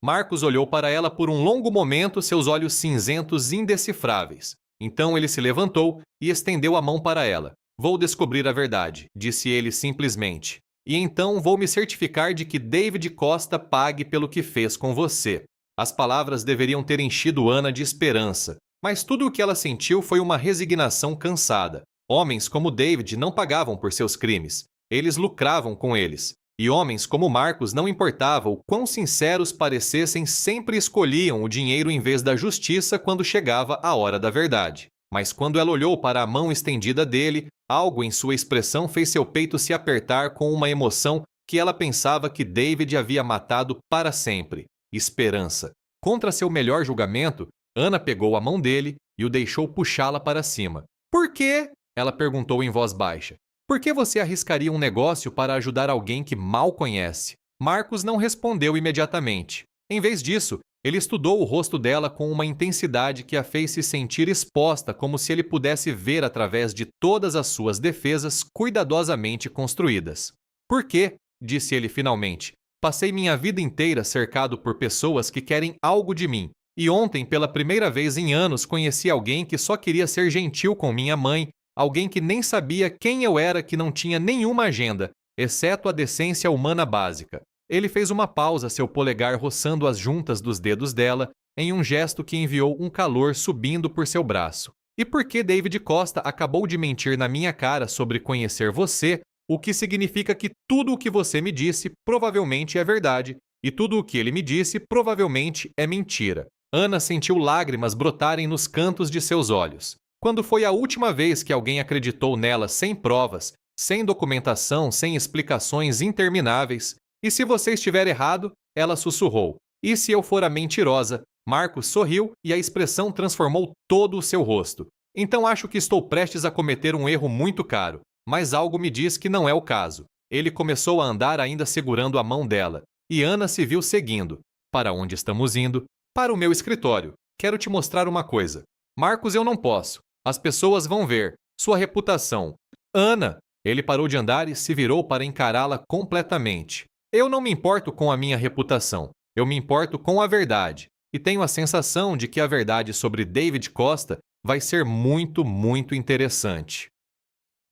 Marcos olhou para ela por um longo momento, seus olhos cinzentos indecifráveis. Então ele se levantou e estendeu a mão para ela. Vou descobrir a verdade, disse ele simplesmente. E então vou me certificar de que David Costa pague pelo que fez com você. As palavras deveriam ter enchido Ana de esperança, mas tudo o que ela sentiu foi uma resignação cansada. Homens como David não pagavam por seus crimes, eles lucravam com eles. E homens como Marcos, não importava o quão sinceros parecessem, sempre escolhiam o dinheiro em vez da justiça quando chegava a hora da verdade. Mas quando ela olhou para a mão estendida dele, algo em sua expressão fez seu peito se apertar com uma emoção que ela pensava que David havia matado para sempre. Esperança. Contra seu melhor julgamento, Ana pegou a mão dele e o deixou puxá-la para cima. Por quê? Ela perguntou em voz baixa. Por que você arriscaria um negócio para ajudar alguém que mal conhece? Marcos não respondeu imediatamente. Em vez disso, ele estudou o rosto dela com uma intensidade que a fez se sentir exposta, como se ele pudesse ver através de todas as suas defesas cuidadosamente construídas. Por quê? Disse ele finalmente. Passei minha vida inteira cercado por pessoas que querem algo de mim. E ontem, pela primeira vez em anos, conheci alguém que só queria ser gentil com minha mãe, alguém que nem sabia quem eu era, que não tinha nenhuma agenda, exceto a decência humana básica. Ele fez uma pausa, seu polegar roçando as juntas dos dedos dela, em um gesto que enviou um calor subindo por seu braço. E por que David Costa acabou de mentir na minha cara sobre conhecer você, o que significa que tudo o que você me disse provavelmente é verdade, e tudo o que ele me disse provavelmente é mentira. Ana sentiu lágrimas brotarem nos cantos de seus olhos. Quando foi a última vez que alguém acreditou nela sem provas, sem documentação, sem explicações intermináveis? E se você estiver errado, ela sussurrou. E se eu for a mentirosa? Marcos sorriu e a expressão transformou todo o seu rosto. Então acho que estou prestes a cometer um erro muito caro, mas algo me diz que não é o caso. Ele começou a andar ainda segurando a mão dela, e Ana se viu seguindo. Para onde estamos indo? Para o meu escritório. Quero te mostrar uma coisa. Marcos, eu não posso. As pessoas vão ver. Sua reputação. Ana! Ele parou de andar e se virou para encará-la completamente. Eu não me importo com a minha reputação. Eu me importo com a verdade. E tenho a sensação de que a verdade sobre David Costa vai ser muito, muito interessante.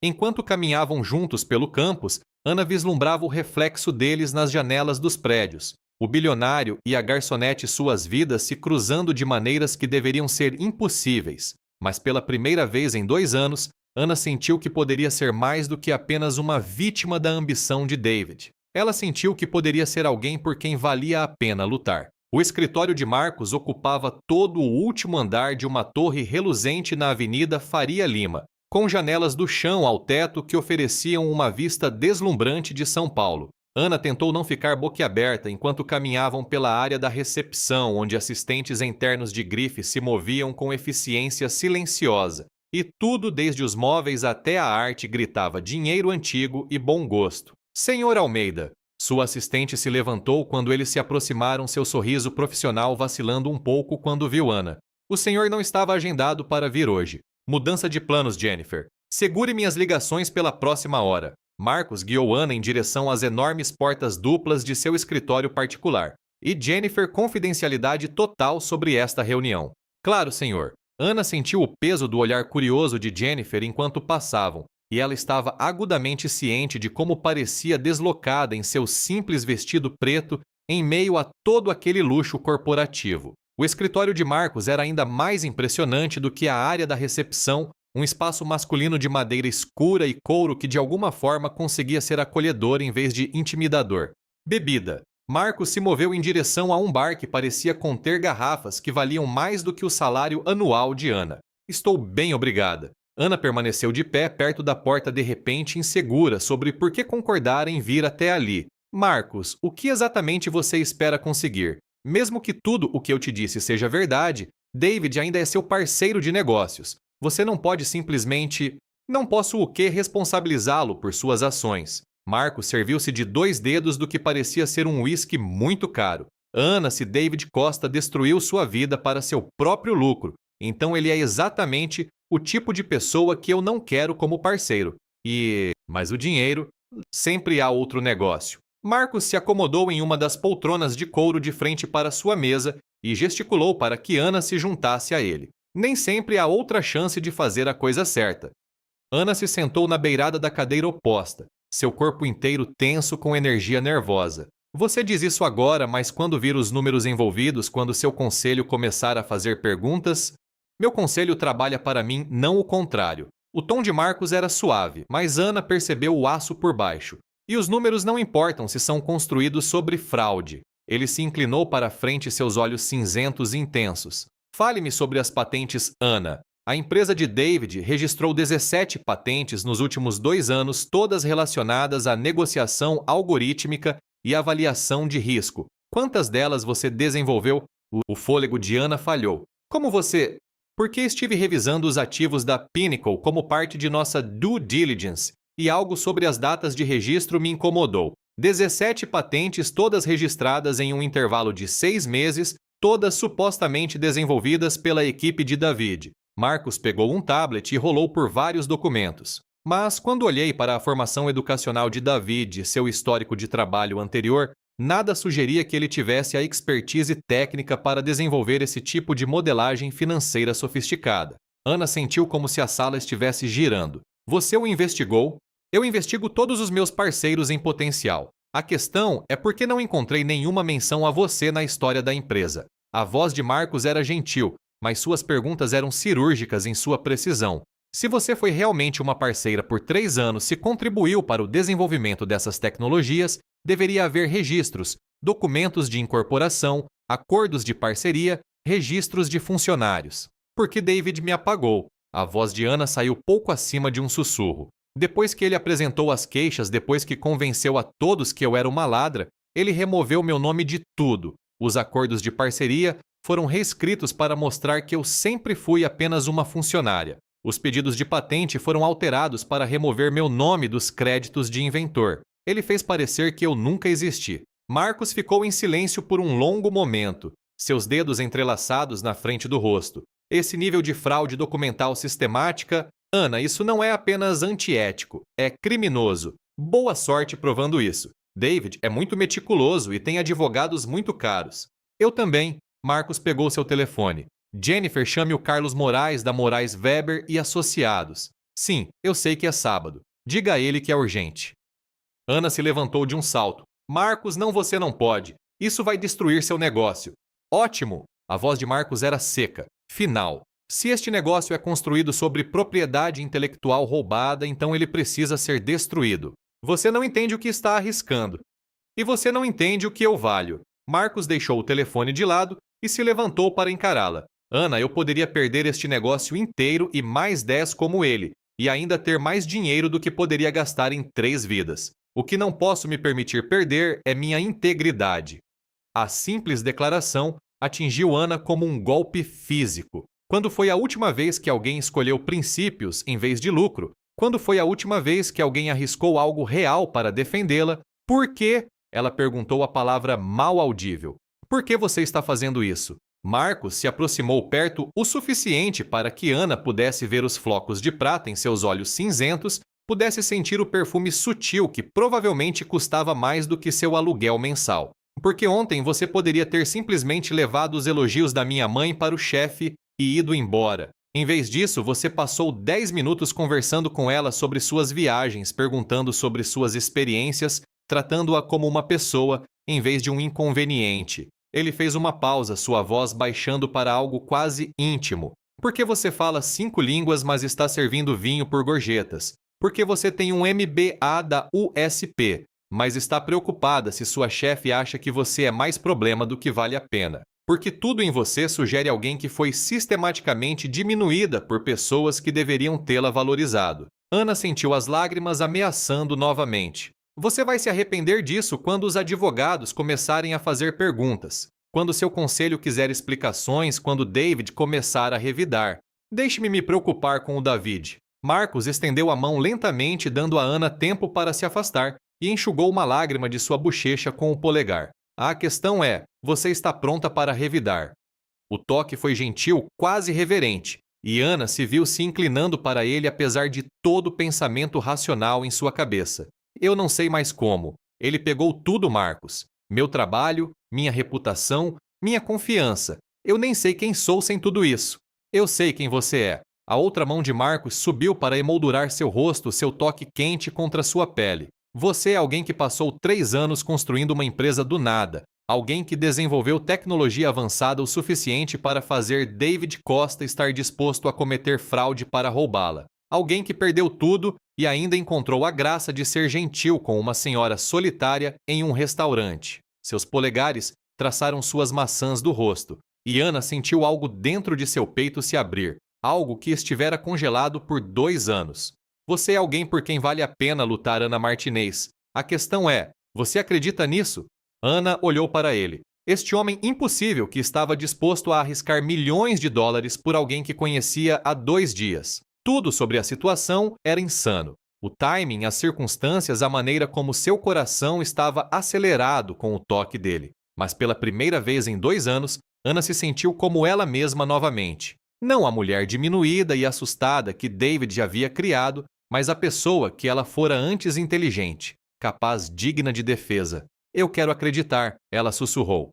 Enquanto caminhavam juntos pelo campus, Ana vislumbrava o reflexo deles nas janelas dos prédios. O bilionário e a garçonete suas vidas se cruzando de maneiras que deveriam ser impossíveis. Mas pela primeira vez em 2 anos, Ana sentiu que poderia ser mais do que apenas uma vítima da ambição de David. Ela sentiu que poderia ser alguém por quem valia a pena lutar. O escritório de Marcos ocupava todo o último andar de uma torre reluzente na Avenida Faria Lima, com janelas do chão ao teto que ofereciam uma vista deslumbrante de São Paulo. Ana tentou não ficar boquiaberta enquanto caminhavam pela área da recepção, onde assistentes internos de grife se moviam com eficiência silenciosa. E tudo, desde os móveis até a arte, gritava dinheiro antigo e bom gosto. Senhor Almeida. Sua assistente se levantou quando eles se aproximaram, seu sorriso profissional vacilando um pouco quando viu Ana. O senhor não estava agendado para vir hoje. Mudança de planos, Jennifer. Segure minhas ligações pela próxima hora. Marcos guiou Ana em direção às enormes portas duplas de seu escritório particular. E Jennifer confidencialidade total sobre esta reunião. Claro, senhor. Ana sentiu o peso do olhar curioso de Jennifer enquanto passavam, e ela estava agudamente ciente de como parecia deslocada em seu simples vestido preto em meio a todo aquele luxo corporativo. O escritório de Marcos era ainda mais impressionante do que a área da recepção, um espaço masculino de madeira escura e couro que de alguma forma conseguia ser acolhedor em vez de intimidador. Bebida. Marcos se moveu em direção a um bar que parecia conter garrafas que valiam mais do que o salário anual de Ana. Estou bem, obrigada. Ana permaneceu de pé perto da porta de repente insegura sobre por que concordar em vir até ali. Marcos, o que exatamente você espera conseguir? Mesmo que tudo o que eu te disse seja verdade, David ainda é seu parceiro de negócios. Você não pode simplesmente... Não posso o quê responsabilizá-lo por suas ações. Marcos serviu-se de 2 dedos do que parecia ser um uísque muito caro. Ana, se David Costa destruiu sua vida para seu próprio lucro, então ele é exatamente o tipo de pessoa que eu não quero como parceiro. Mas o dinheiro, sempre há outro negócio. Marcos se acomodou em uma das poltronas de couro de frente para sua mesa e gesticulou para que Ana se juntasse a ele. Nem sempre há outra chance de fazer a coisa certa. Ana se sentou na beirada da cadeira oposta, seu corpo inteiro tenso com energia nervosa. Você diz isso agora, mas quando vir os números envolvidos, quando seu conselho começar a fazer perguntas... Meu conselho trabalha para mim, não o contrário. O tom de Marcos era suave, mas Ana percebeu o aço por baixo. E os números não importam se são construídos sobre fraude. Ele se inclinou para a frente, seus olhos cinzentos e intensos. Fale-me sobre as patentes, Ana. A empresa de David registrou 17 patentes nos últimos 2 anos, todas relacionadas à negociação algorítmica e avaliação de risco. Quantas delas você desenvolveu? O fôlego de Ana falhou. Como você... Porque estive revisando os ativos da Pinnacle como parte de nossa due diligence e algo sobre as datas de registro me incomodou. 17 patentes, todas registradas em um intervalo de 6 meses, todas supostamente desenvolvidas pela equipe de David. Marcos pegou um tablet e rolou por vários documentos. Mas quando olhei para a formação educacional de David e seu histórico de trabalho anterior, nada sugeria que ele tivesse a expertise técnica para desenvolver esse tipo de modelagem financeira sofisticada. Ana sentiu como se a sala estivesse girando. Você o investigou? Eu investigo todos os meus parceiros em potencial. A questão é por que não encontrei nenhuma menção a você na história da empresa. A voz de Marcos era gentil, mas suas perguntas eram cirúrgicas em sua precisão. Se você foi realmente uma parceira por 3 anos e contribuiu para o desenvolvimento dessas tecnologias, deveria haver registros, documentos de incorporação, acordos de parceria, registros de funcionários. Porque David me apagou. A voz de Ana saiu pouco acima de um sussurro. Depois que ele apresentou as queixas, depois que convenceu a todos que eu era uma ladra, ele removeu meu nome de tudo. Os acordos de parceria foram reescritos para mostrar que eu sempre fui apenas uma funcionária. Os pedidos de patente foram alterados para remover meu nome dos créditos de inventor. Ele fez parecer que eu nunca existi. Marcos ficou em silêncio por um longo momento, seus dedos entrelaçados na frente do rosto. Esse nível de fraude documental sistemática, Ana, isso não é apenas antiético, é criminoso. Boa sorte provando isso. David é muito meticuloso e tem advogados muito caros. Eu também. Marcos pegou seu telefone. Jennifer, chame o Carlos Moraes da Moraes Weber e Associados. Sim, eu sei que é sábado. Diga a ele que é urgente. Ana se levantou de um salto. Marcos, não, você não pode. Isso vai destruir seu negócio. Ótimo! A voz de Marcos era seca, final. Se este negócio é construído sobre propriedade intelectual roubada, então ele precisa ser destruído. Você não entende o que está arriscando. E você não entende o que eu valho. Marcos deixou o telefone de lado e se levantou para encará-la. Ana, eu poderia perder este negócio inteiro e mais 10 como ele, e ainda ter mais dinheiro do que poderia gastar em 3 vidas. O que não posso me permitir perder é minha integridade. A simples declaração atingiu Ana como um golpe físico. Quando foi a última vez que alguém escolheu princípios em vez de lucro? Quando foi a última vez que alguém arriscou algo real para defendê-la? Por quê? Ela perguntou a palavra mal audível. Por que você está fazendo isso? Marcos se aproximou perto o suficiente para que Ana pudesse ver os flocos de prata em seus olhos cinzentos, pudesse sentir o perfume sutil que provavelmente custava mais do que seu aluguel mensal. Porque ontem você poderia ter simplesmente levado os elogios da minha mãe para o chefe e ido embora. Em vez disso, você passou 10 minutos conversando com ela sobre suas viagens, perguntando sobre suas experiências, tratando-a como uma pessoa, em vez de um inconveniente. Ele fez uma pausa, sua voz baixando para algo quase íntimo. Por que você fala 5 línguas, mas está servindo vinho por gorjetas? Por que você tem um MBA da USP, mas está preocupada se sua chefe acha que você é mais problema do que vale a pena? Porque tudo em você sugere alguém que foi sistematicamente diminuída por pessoas que deveriam tê-la valorizado. Ana sentiu as lágrimas ameaçando novamente. Você vai se arrepender disso quando os advogados começarem a fazer perguntas, quando seu conselho quiser explicações, quando David começar a revidar. Deixe-me me preocupar com o David. Marcos estendeu a mão lentamente, dando a Ana tempo para se afastar, e enxugou uma lágrima de sua bochecha com o polegar. A questão é, você está pronta para revidar. O toque foi gentil, quase reverente, e Ana se viu se inclinando para ele apesar de todo o pensamento racional em sua cabeça. Eu não sei mais como. Ele pegou tudo, Marcos. Meu trabalho, minha reputação, minha confiança. Eu nem sei quem sou sem tudo isso. Eu sei quem você é. A outra mão de Marcos subiu para emoldurar seu rosto, seu toque quente contra sua pele. Você é alguém que passou 3 anos construindo uma empresa do nada. Alguém que desenvolveu tecnologia avançada o suficiente para fazer David Costa estar disposto a cometer fraude para roubá-la. Alguém que perdeu tudo e ainda encontrou a graça de ser gentil com uma senhora solitária em um restaurante. Seus polegares traçaram suas maçãs do rosto, e Ana sentiu algo dentro de seu peito se abrir, algo que estivera congelado por 2 anos. Você é alguém por quem vale a pena lutar, Ana Martinez. A questão é, você acredita nisso? Ana olhou para ele. Este homem impossível que estava disposto a arriscar milhões de dólares por alguém que conhecia há 2 dias. Tudo sobre a situação era insano. O timing, as circunstâncias, a maneira como seu coração estava acelerado com o toque dele. Mas pela primeira vez em 2 anos, Ana se sentiu como ela mesma novamente. Não a mulher diminuída e assustada que David havia criado, mas a pessoa que ela fora antes inteligente, capaz, digna de defesa. Eu quero acreditar, ela sussurrou.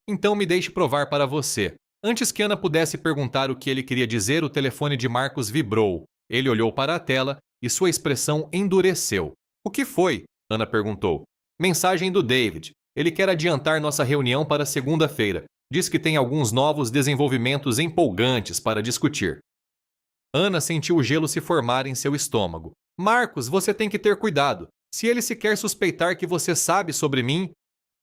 Então me deixe provar para você. Antes que Ana pudesse perguntar o que ele queria dizer, o telefone de Marcos vibrou. Ele olhou para a tela e sua expressão endureceu. O que foi? Ana perguntou. Mensagem do David. Ele quer adiantar nossa reunião para segunda-feira. Diz que tem alguns novos desenvolvimentos empolgantes para discutir. Ana sentiu o gelo se formar em seu estômago. Marcos, você tem que ter cuidado. Se ele sequer suspeitar que você sabe sobre mim...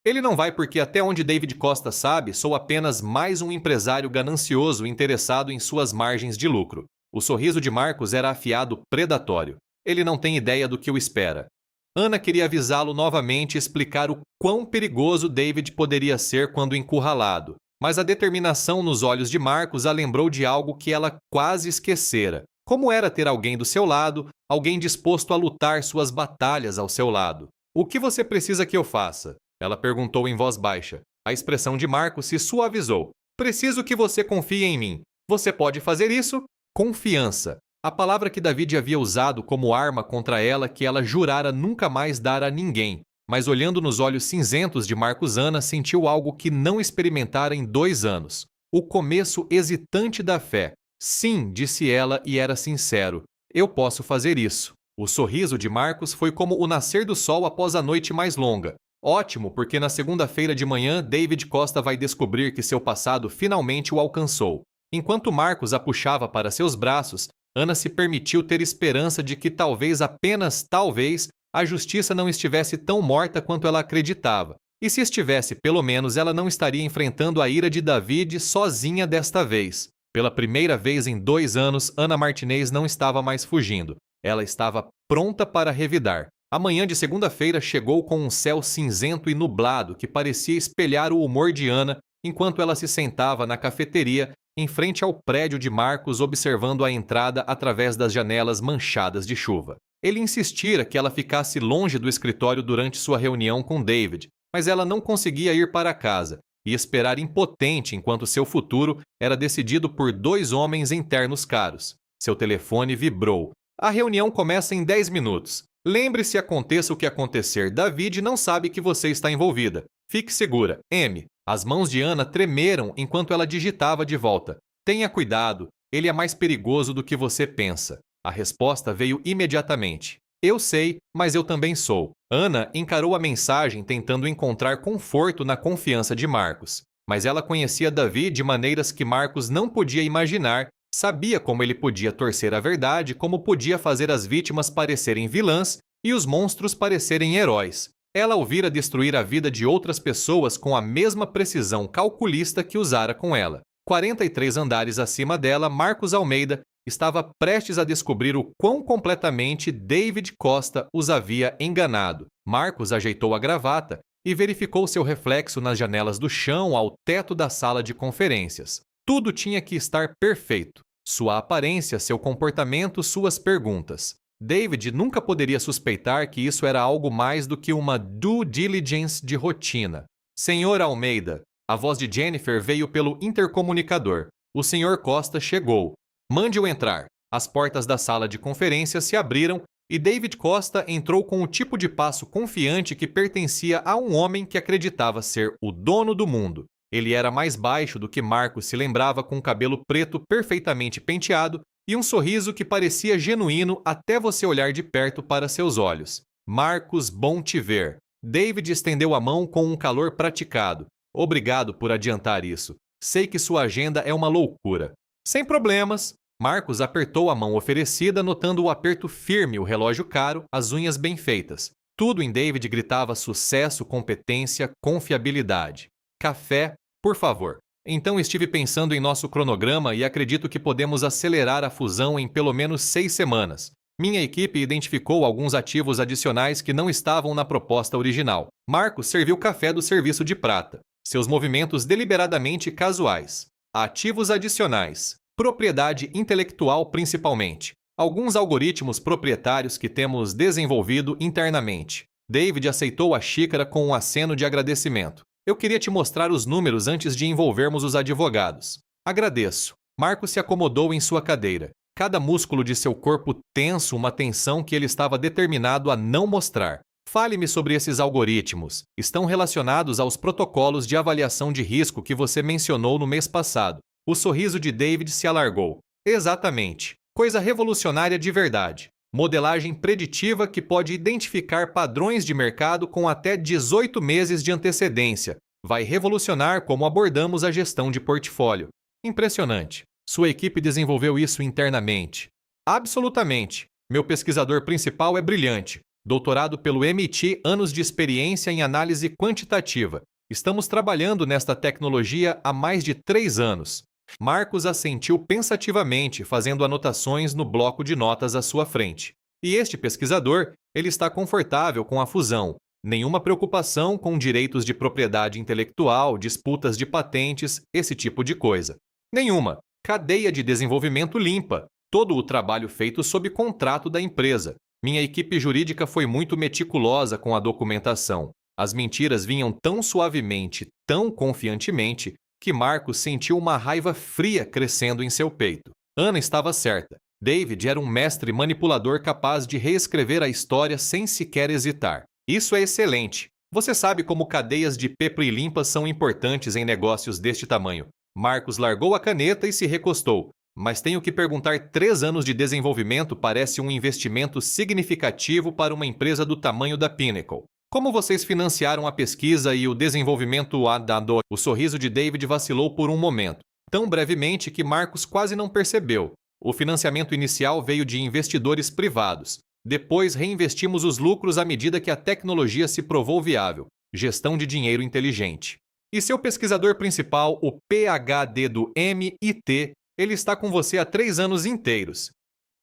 Ele não vai porque até onde David Costa sabe, sou apenas mais um empresário ganancioso interessado em suas margens de lucro. O sorriso de Marcos era afiado predatório. Ele não tem ideia do que o espera. Ana queria avisá-lo novamente e explicar o quão perigoso David poderia ser quando encurralado. Mas a determinação nos olhos de Marcos a lembrou de algo que ela quase esquecera. Como era ter alguém do seu lado, alguém disposto a lutar suas batalhas ao seu lado. O que você precisa que eu faça? Ela perguntou em voz baixa. A expressão de Marcos se suavizou. Preciso que você confie em mim. Você pode fazer isso? Confiança. A palavra que David havia usado como arma contra ela que ela jurara nunca mais dar a ninguém. Mas olhando nos olhos cinzentos de Marcos, Ana sentiu algo que não experimentara em 2 anos. O começo hesitante da fé. Sim, disse ela e era sincero. Eu posso fazer isso. O sorriso de Marcos foi como o nascer do sol após a noite mais longa. Ótimo, porque na segunda-feira de manhã, David Costa vai descobrir que seu passado finalmente o alcançou. Enquanto Marcos a puxava para seus braços, Ana se permitiu ter esperança de que talvez, apenas talvez, a justiça não estivesse tão morta quanto ela acreditava. E se estivesse, pelo menos ela não estaria enfrentando a ira de David sozinha desta vez. Pela primeira vez em 2 anos, Ana Martinez não estava mais fugindo. Ela estava pronta para revidar. A manhã de segunda-feira chegou com um céu cinzento e nublado que parecia espelhar o humor de Ana enquanto ela se sentava na cafeteria em frente ao prédio de Marcos observando a entrada através das janelas manchadas de chuva. Ele insistira que ela ficasse longe do escritório durante sua reunião com David, mas ela não conseguia ir para casa e esperar impotente enquanto seu futuro era decidido por 2 homens em ternos caros. Seu telefone vibrou. A reunião começa em 10 minutos. Lembre-se, aconteça o que acontecer, David não sabe que você está envolvida. Fique segura, M. As mãos de Ana tremeram enquanto ela digitava de volta. Tenha cuidado, ele é mais perigoso do que você pensa. A resposta veio imediatamente. Eu sei, mas eu também sou. Ana encarou a mensagem tentando encontrar conforto na confiança de Marcos. Mas ela conhecia Davi de maneiras que Marcos não podia imaginar, sabia como ele podia torcer a verdade, como podia fazer as vítimas parecerem vilãs e os monstros parecerem heróis. Ela o vira destruir a vida de outras pessoas com a mesma precisão calculista que usara com ela. 43 andares acima dela, Marcos Almeida estava prestes a descobrir o quão completamente David Costa os havia enganado. Marcos ajeitou a gravata e verificou seu reflexo nas janelas do chão ao teto da sala de conferências. Tudo tinha que estar perfeito. Sua aparência, seu comportamento, suas perguntas. David nunca poderia suspeitar que isso era algo mais do que uma due diligence de rotina. Senhor Almeida, a voz de Jennifer veio pelo intercomunicador. O Sr. Costa chegou. Mande-o entrar. As portas da sala de conferências se abriram e David Costa entrou com o tipo de passo confiante que pertencia a um homem que acreditava ser o dono do mundo. Ele era mais baixo do que Marcos se lembrava, com cabelo preto perfeitamente penteado e um sorriso que parecia genuíno até você olhar de perto para seus olhos. Marcos, bom te ver. David estendeu a mão com um calor praticado. Obrigado por adiantar isso. Sei que sua agenda é uma loucura. Sem problemas. Marcos apertou a mão oferecida, notando o aperto firme, o relógio caro, as unhas bem feitas. Tudo em David gritava sucesso, competência, confiabilidade. Café, por favor. Então estive pensando em nosso cronograma e acredito que podemos acelerar a fusão em pelo menos 6 semanas. Minha equipe identificou alguns ativos adicionais que não estavam na proposta original. Marcos serviu café do serviço de prata. Seus movimentos deliberadamente casuais. Ativos adicionais. Propriedade intelectual principalmente. Alguns algoritmos proprietários que temos desenvolvido internamente. David aceitou a xícara com um aceno de agradecimento. Eu queria te mostrar os números antes de envolvermos os advogados. Agradeço. Marcos se acomodou em sua cadeira. Cada músculo de seu corpo tenso, uma tensão que ele estava determinado a não mostrar. Fale-me sobre esses algoritmos. Estão relacionados aos protocolos de avaliação de risco que você mencionou no mês passado. O sorriso de David se alargou. Exatamente. Coisa revolucionária de verdade. Modelagem preditiva que pode identificar padrões de mercado com até 18 meses de antecedência. Vai revolucionar como abordamos a gestão de portfólio. Impressionante. Sua equipe desenvolveu isso internamente. Absolutamente. Meu pesquisador principal é brilhante. Doutorado pelo MIT, anos de experiência em análise quantitativa. Estamos trabalhando nesta tecnologia há mais de 3 anos. Marcos assentiu pensativamente, fazendo anotações no bloco de notas à sua frente. E este pesquisador, ele está confortável com a fusão. Nenhuma preocupação com direitos de propriedade intelectual, disputas de patentes, esse tipo de coisa. Nenhuma. Cadeia de desenvolvimento limpa. Todo o trabalho feito sob contrato da empresa. Minha equipe jurídica foi muito meticulosa com a documentação. As mentiras vinham tão suavemente, tão confiantemente, que Marcos sentiu uma raiva fria crescendo em seu peito. Ana estava certa. David era um mestre manipulador capaz de reescrever a história sem sequer hesitar. Isso é excelente. Você sabe como cadeias de Petri-limpas são importantes em negócios deste tamanho. Marcos largou a caneta e se recostou. Mas tenho que perguntar, 3 anos de desenvolvimento parece um investimento significativo para uma empresa do tamanho da Pinnacle. Como vocês financiaram a pesquisa e o desenvolvimento da dor? O sorriso de David vacilou por um momento, tão brevemente que Marcos quase não percebeu. O financiamento inicial veio de investidores privados. Depois reinvestimos os lucros à medida que a tecnologia se provou viável. Gestão de dinheiro inteligente. E seu pesquisador principal, o PhD do MIT, ele está com você há 3 anos inteiros.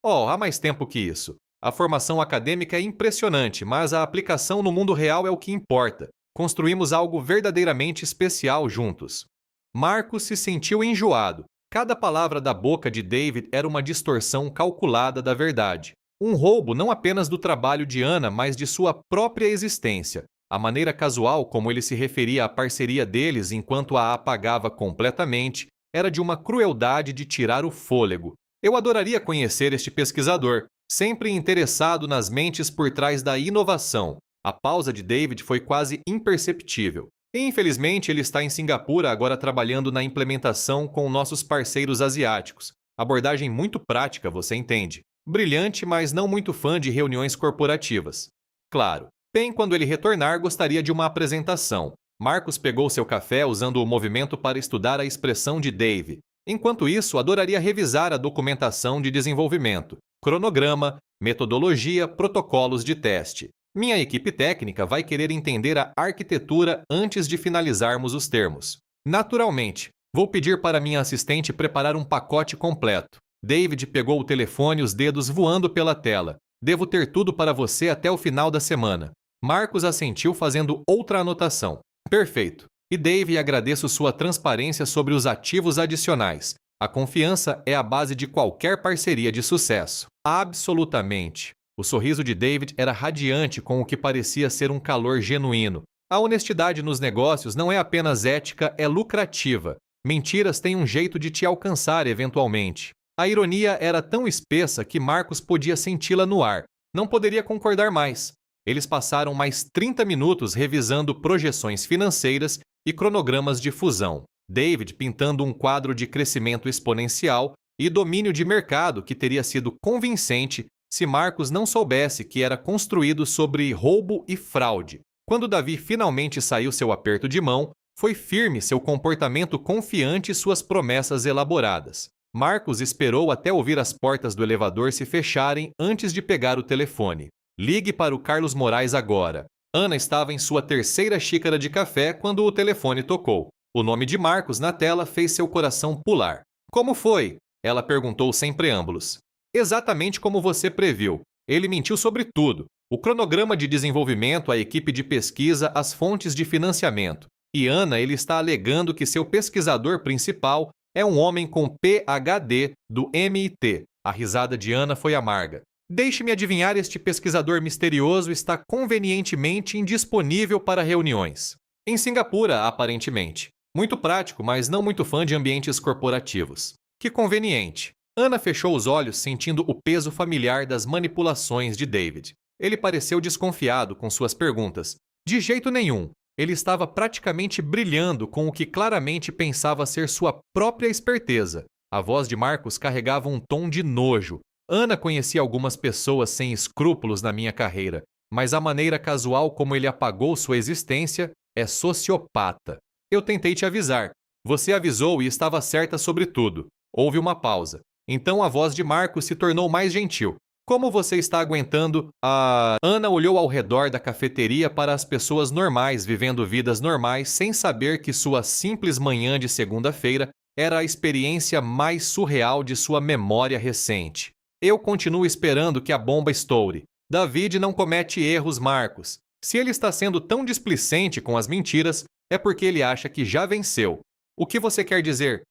Oh, há mais tempo que isso. A formação acadêmica é impressionante, mas a aplicação no mundo real é o que importa. Construímos algo verdadeiramente especial juntos. Marcos se sentiu enjoado. Cada palavra da boca de David era uma distorção calculada da verdade. Um roubo não apenas do trabalho de Ana, mas de sua própria existência. A maneira casual como ele se referia à parceria deles enquanto a apagava completamente era de uma crueldade de tirar o fôlego. Eu adoraria conhecer este pesquisador, sempre interessado nas mentes por trás da inovação. A pausa de David foi quase imperceptível. E, infelizmente, ele está em Singapura agora trabalhando na implementação com nossos parceiros asiáticos. Abordagem muito prática, você entende. Brilhante, mas não muito fã de reuniões corporativas. Claro, bem quando ele retornar, gostaria de uma apresentação. Marcos pegou seu café usando o movimento para estudar a expressão de Dave. Enquanto isso, adoraria revisar a documentação de desenvolvimento, cronograma, metodologia, protocolos de teste. Minha equipe técnica vai querer entender a arquitetura antes de finalizarmos os termos. Naturalmente, vou pedir para minha assistente preparar um pacote completo. David pegou o telefone, os dedos voando pela tela. Devo ter tudo para você até o final da semana. Marcos assentiu fazendo outra anotação. Perfeito. E Dave, agradeço sua transparência sobre os ativos adicionais. A confiança é a base de qualquer parceria de sucesso. Absolutamente. O sorriso de David era radiante com o que parecia ser um calor genuíno. A honestidade nos negócios não é apenas ética, é lucrativa. Mentiras têm um jeito de te alcançar eventualmente. A ironia era tão espessa que Marcos podia senti-la no ar. Não poderia concordar mais. Eles passaram mais 30 minutos revisando projeções financeiras e cronogramas de fusão. David pintando um quadro de crescimento exponencial e domínio de mercado que teria sido convincente se Marcos não soubesse que era construído sobre roubo e fraude. Quando Davi finalmente saiu seu aperto de mão, foi firme seu comportamento confiante e suas promessas elaboradas. Marcos esperou até ouvir as portas do elevador se fecharem antes de pegar o telefone. Ligue para o Carlos Moraes agora. Ana estava em sua 3ª xícara de café quando o telefone tocou. O nome de Marcos na tela fez seu coração pular. Como foi? Ela perguntou sem preâmbulos. Exatamente como você previu. Ele mentiu sobre tudo. O cronograma de desenvolvimento, a equipe de pesquisa, as fontes de financiamento. E Ana, ele está alegando que seu pesquisador principal é um homem com PhD do MIT. A risada de Ana foi amarga. Deixe-me adivinhar, este pesquisador misterioso está convenientemente indisponível para reuniões. Em Singapura, aparentemente. Muito prático, mas não muito fã de ambientes corporativos. Que conveniente. Ana fechou os olhos, sentindo o peso familiar das manipulações de David. Ele pareceu desconfiado com suas perguntas. De jeito nenhum. Ele estava praticamente brilhando com o que claramente pensava ser sua própria esperteza. A voz de Marcos carregava um tom de nojo. Ana conhecia algumas pessoas sem escrúpulos na minha carreira, mas a maneira casual como ele apagou sua existência é sociopata. Eu tentei te avisar. Você avisou e estava certa sobre tudo. Houve uma pausa. Então a voz de Marcos se tornou mais gentil. Como você está aguentando a... Ana olhou ao redor da cafeteria para as pessoas normais vivendo vidas normais sem saber que sua simples manhã de segunda-feira era a experiência mais surreal de sua memória recente. Eu continuo esperando que a bomba estoure. David não comete erros, Marcos. Se ele está sendo tão displicente com as mentiras, é porque ele acha que já venceu. O que você quer dizer?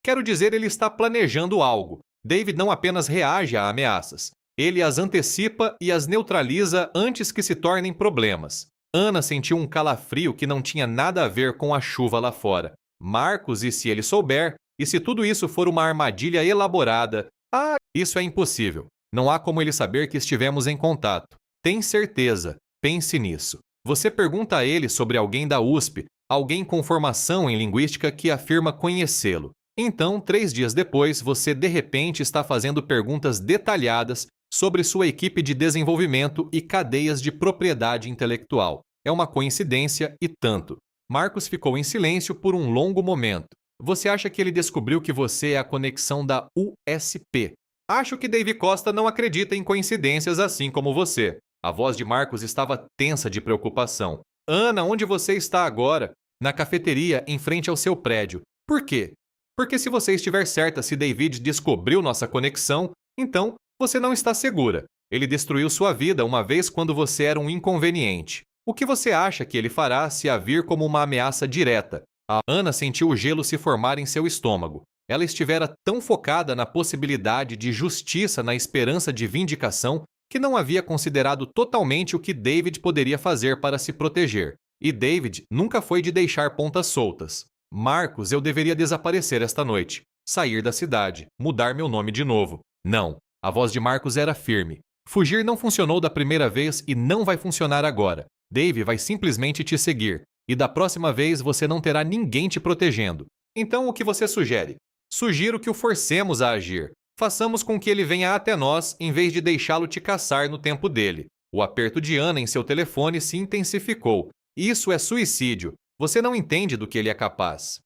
Quero dizer, ele está planejando algo. David não apenas reage a ameaças. Ele as antecipa e as neutraliza antes que se tornem problemas. Ana sentiu um calafrio que não tinha nada a ver com a chuva lá fora. Marcos, e se ele souber, e se tudo isso for uma armadilha elaborada, Ah, isso é impossível. Não há como ele saber que estivemos em contato. Tem certeza. Pense nisso. Você pergunta a ele sobre alguém da USP, alguém com formação em linguística que afirma conhecê-lo. Então, 3 dias depois, você de repente está fazendo perguntas detalhadas sobre sua equipe de desenvolvimento e cadeias de propriedade intelectual. É uma coincidência e tanto. Marcos ficou em silêncio por um longo momento. Você acha que ele descobriu que você é a conexão da USP? Acho que Dave Costa não acredita em coincidências assim como você. A voz de Marcos estava tensa de preocupação. Ana, onde você está agora? Na cafeteria, em frente ao seu prédio. Por quê? Porque se você estiver certa se David descobriu nossa conexão, então você não está segura. Ele destruiu sua vida uma vez quando você era um inconveniente. O que você acha que ele fará se a vir como uma ameaça direta? A Ana sentiu o gelo se formar em seu estômago. Ela estivera tão focada na possibilidade de justiça, na esperança de vindicação, que não havia considerado totalmente o que David poderia fazer para se proteger. E David nunca foi de deixar pontas soltas. Marcos, eu deveria desaparecer esta noite, sair da cidade, mudar meu nome de novo. Não, a voz de Marcos era firme. Fugir não funcionou da primeira vez e não vai funcionar agora. Dave vai simplesmente te seguir, e da próxima vez você não terá ninguém te protegendo. Então o que você sugere? Sugiro que o forcemos a agir. Façamos com que ele venha até nós em vez de deixá-lo te caçar no tempo dele. O aperto de Ana em seu telefone se intensificou. Isso é suicídio. Você não entende do que ele é capaz.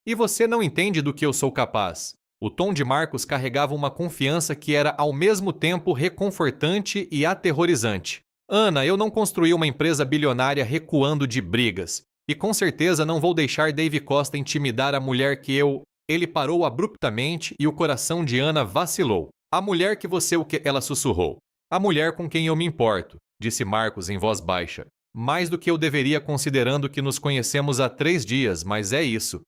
E você não entende do que eu sou capaz. O tom de Marcos carregava uma confiança que era ao mesmo tempo reconfortante e aterrorizante. Ana, eu não construí uma empresa bilionária recuando de brigas. E com certeza não vou deixar Dave Costa intimidar a mulher que eu... Ele parou abruptamente e o coração de Ana vacilou. A mulher que você... Ela sussurrou. A mulher com quem eu me importo, disse Marcos em voz baixa. Mais do que eu deveria considerando que nos conhecemos há 3 dias, mas é isso.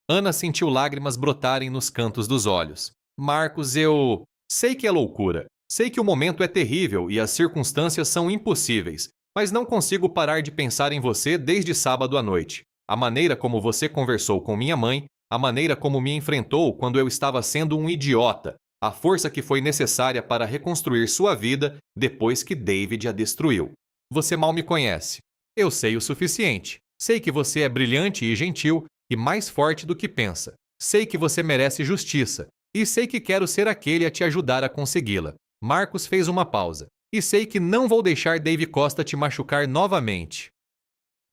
Ana sentiu lágrimas brotarem nos cantos dos olhos. Marcos, eu... Sei que é loucura. Sei que o momento é terrível e as circunstâncias são impossíveis, mas não consigo parar de pensar em você desde sábado à noite. A maneira como você conversou com minha mãe, a maneira como me enfrentou quando eu estava sendo um idiota, a força que foi necessária para reconstruir sua vida depois que David a destruiu. Você mal me conhece. Eu sei o suficiente. Sei que você é brilhante e gentil e mais forte do que pensa. Sei que você merece justiça e sei que quero ser aquele a te ajudar a consegui-la. Marcos fez uma pausa. E sei que não vou deixar Dave Costa te machucar novamente.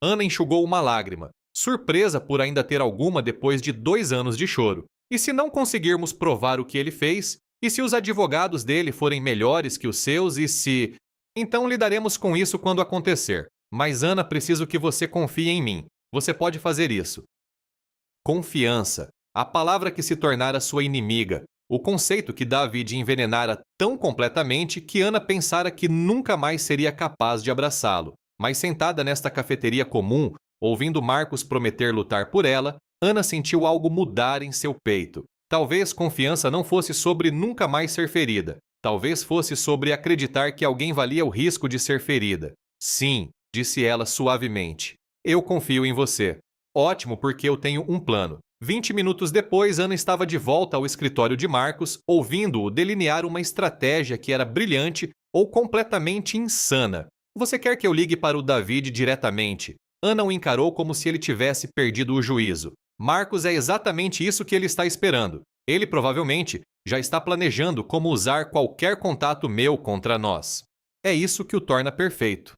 Ana enxugou uma lágrima, surpresa por ainda ter alguma depois de 2 anos de choro. E se não conseguirmos provar o que ele fez? E se os advogados dele forem melhores que os seus? E se... Então lidaremos com isso quando acontecer. Mas Ana, preciso que você confie em mim. Você pode fazer isso. Confiança. A palavra que se tornara sua inimiga. O conceito que David envenenara tão completamente que Ana pensara que nunca mais seria capaz de abraçá-lo. Mas sentada nesta cafeteria comum, ouvindo Marcos prometer lutar por ela, Ana sentiu algo mudar em seu peito. Talvez confiança não fosse sobre nunca mais ser ferida. Talvez fosse sobre acreditar que alguém valia o risco de ser ferida. Sim, disse ela suavemente. Eu confio em você. Ótimo, porque eu tenho um plano. 20 minutos depois, Ana estava de volta ao escritório de Marcos, ouvindo-o delinear uma estratégia que era brilhante ou completamente insana. Você quer que eu ligue para o David diretamente? Ana o encarou como se ele tivesse perdido o juízo. Marcos é exatamente isso que ele está esperando. Ele provavelmente já está planejando como usar qualquer contato meu contra nós. É isso que o torna perfeito.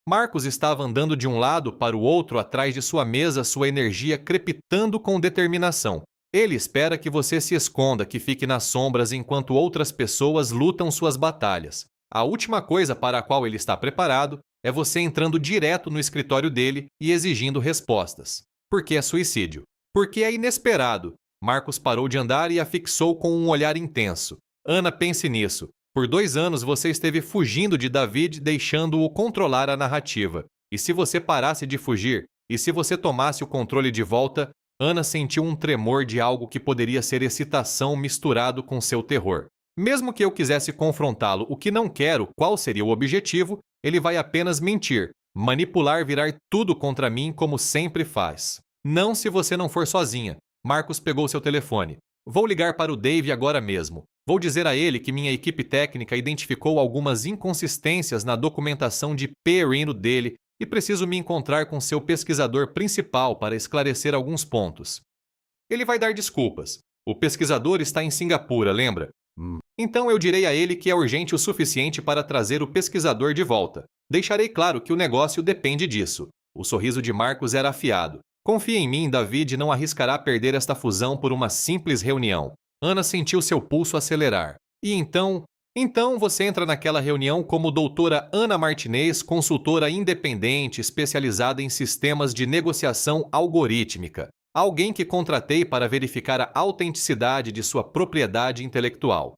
Marcos estava andando de um lado para o outro atrás de sua mesa, sua energia crepitando com determinação. Ele espera que você se esconda, que fique nas sombras enquanto outras pessoas lutam suas batalhas. A última coisa para a qual ele está preparado é você entrando direto no escritório dele e exigindo respostas. Porque é suicídio. Porque é inesperado. Marcos parou de andar e a fixou com um olhar intenso. Ana, pense nisso. Por 2 anos você esteve fugindo de David, deixando-o controlar a narrativa. E se você parasse de fugir, e se você tomasse o controle de volta, Ana sentiu um tremor de algo que poderia ser excitação misturado com seu terror. Mesmo que eu quisesse confrontá-lo, o que não quero, qual seria o objetivo, ele vai apenas mentir, manipular, virar tudo contra mim como sempre faz. Não se você não for sozinha. Marcos pegou seu telefone. Vou ligar para o Dave agora mesmo. Vou dizer a ele que minha equipe técnica identificou algumas inconsistências na documentação de perino dele e preciso me encontrar com seu pesquisador principal para esclarecer alguns pontos. Ele vai dar desculpas. O pesquisador está em Singapura, lembra? Então eu direi a ele que é urgente o suficiente para trazer o pesquisador de volta. Deixarei claro que o negócio depende disso. O sorriso de Marcos era afiado. Confie em mim, David não arriscará perder esta fusão por uma simples reunião. Ana sentiu seu pulso acelerar. E então você entra naquela reunião como doutora Ana Martinez, consultora independente especializada em sistemas de negociação algorítmica. Alguém que contratei para verificar a autenticidade de sua propriedade intelectual.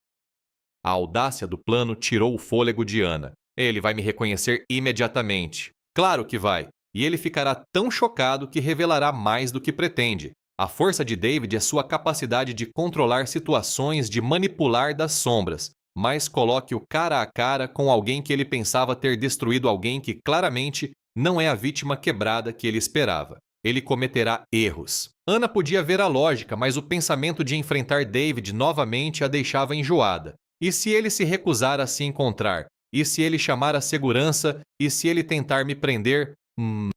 A audácia do plano tirou o fôlego de Ana. Ele vai me reconhecer imediatamente. Claro que vai. E ele ficará tão chocado que revelará mais do que pretende. A força de David é sua capacidade de controlar situações, de manipular das sombras. Mas coloque-o cara a cara com alguém que ele pensava ter destruído alguém que claramente não é a vítima quebrada que ele esperava. Ele cometerá erros. Ana podia ver a lógica, mas o pensamento de enfrentar David novamente a deixava enjoada. E se ele se recusar a se encontrar? E se ele chamar a segurança? E se ele tentar me prender?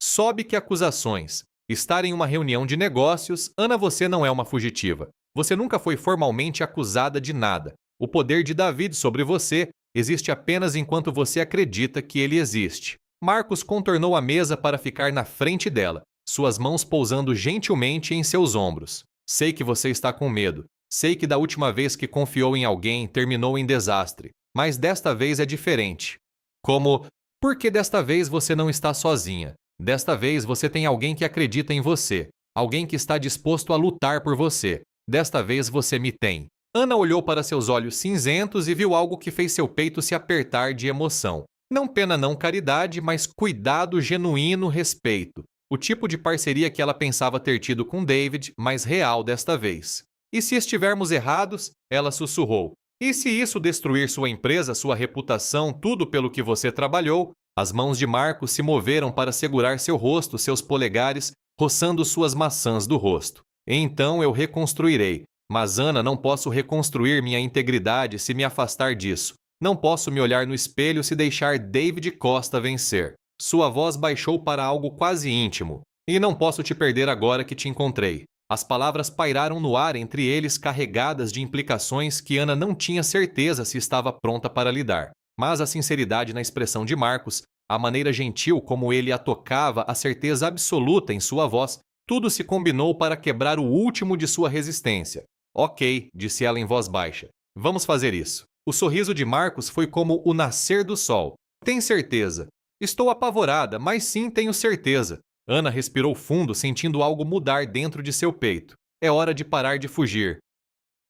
Sobe que acusações. Estar em uma reunião de negócios, Ana, você não é uma fugitiva. Você nunca foi formalmente acusada de nada. O poder de David sobre você existe apenas enquanto você acredita que ele existe. Marcos contornou a mesa para ficar na frente dela, suas mãos pousando gentilmente em seus ombros. Sei que você está com medo. Sei que da última vez que confiou em alguém terminou em desastre. Mas desta vez é diferente. Como? Porque desta vez você não está sozinha. Desta vez você tem alguém que acredita em você. Alguém que está disposto a lutar por você. Desta vez você me tem. Ana olhou para seus olhos cinzentos e viu algo que fez seu peito se apertar de emoção. Não pena, não caridade, mas cuidado, genuíno respeito. O tipo de parceria que ela pensava ter tido com David, mas real desta vez. E se estivermos errados? Ela sussurrou. E se isso destruir sua empresa, sua reputação, tudo pelo que você trabalhou? As mãos de Marcos se moveram para segurar seu rosto, seus polegares, roçando suas maçãs do rosto. Então eu reconstruirei. Mas, Ana, não posso reconstruir minha integridade se me afastar disso. Não posso me olhar no espelho se deixar David Costa vencer. Sua voz baixou para algo quase íntimo. E não posso te perder agora que te encontrei. As palavras pairaram no ar entre eles, carregadas de implicações que Ana não tinha certeza se estava pronta para lidar. Mas a sinceridade na expressão de Marcos, a maneira gentil como ele a tocava, a certeza absoluta em sua voz, tudo se combinou para quebrar o último de sua resistência. Ok, disse ela em voz baixa. Vamos fazer isso. O sorriso de Marcos foi como o nascer do sol. Tem certeza? Estou apavorada, mas sim tenho certeza. Ana respirou fundo, sentindo algo mudar dentro de seu peito. É hora de parar de fugir.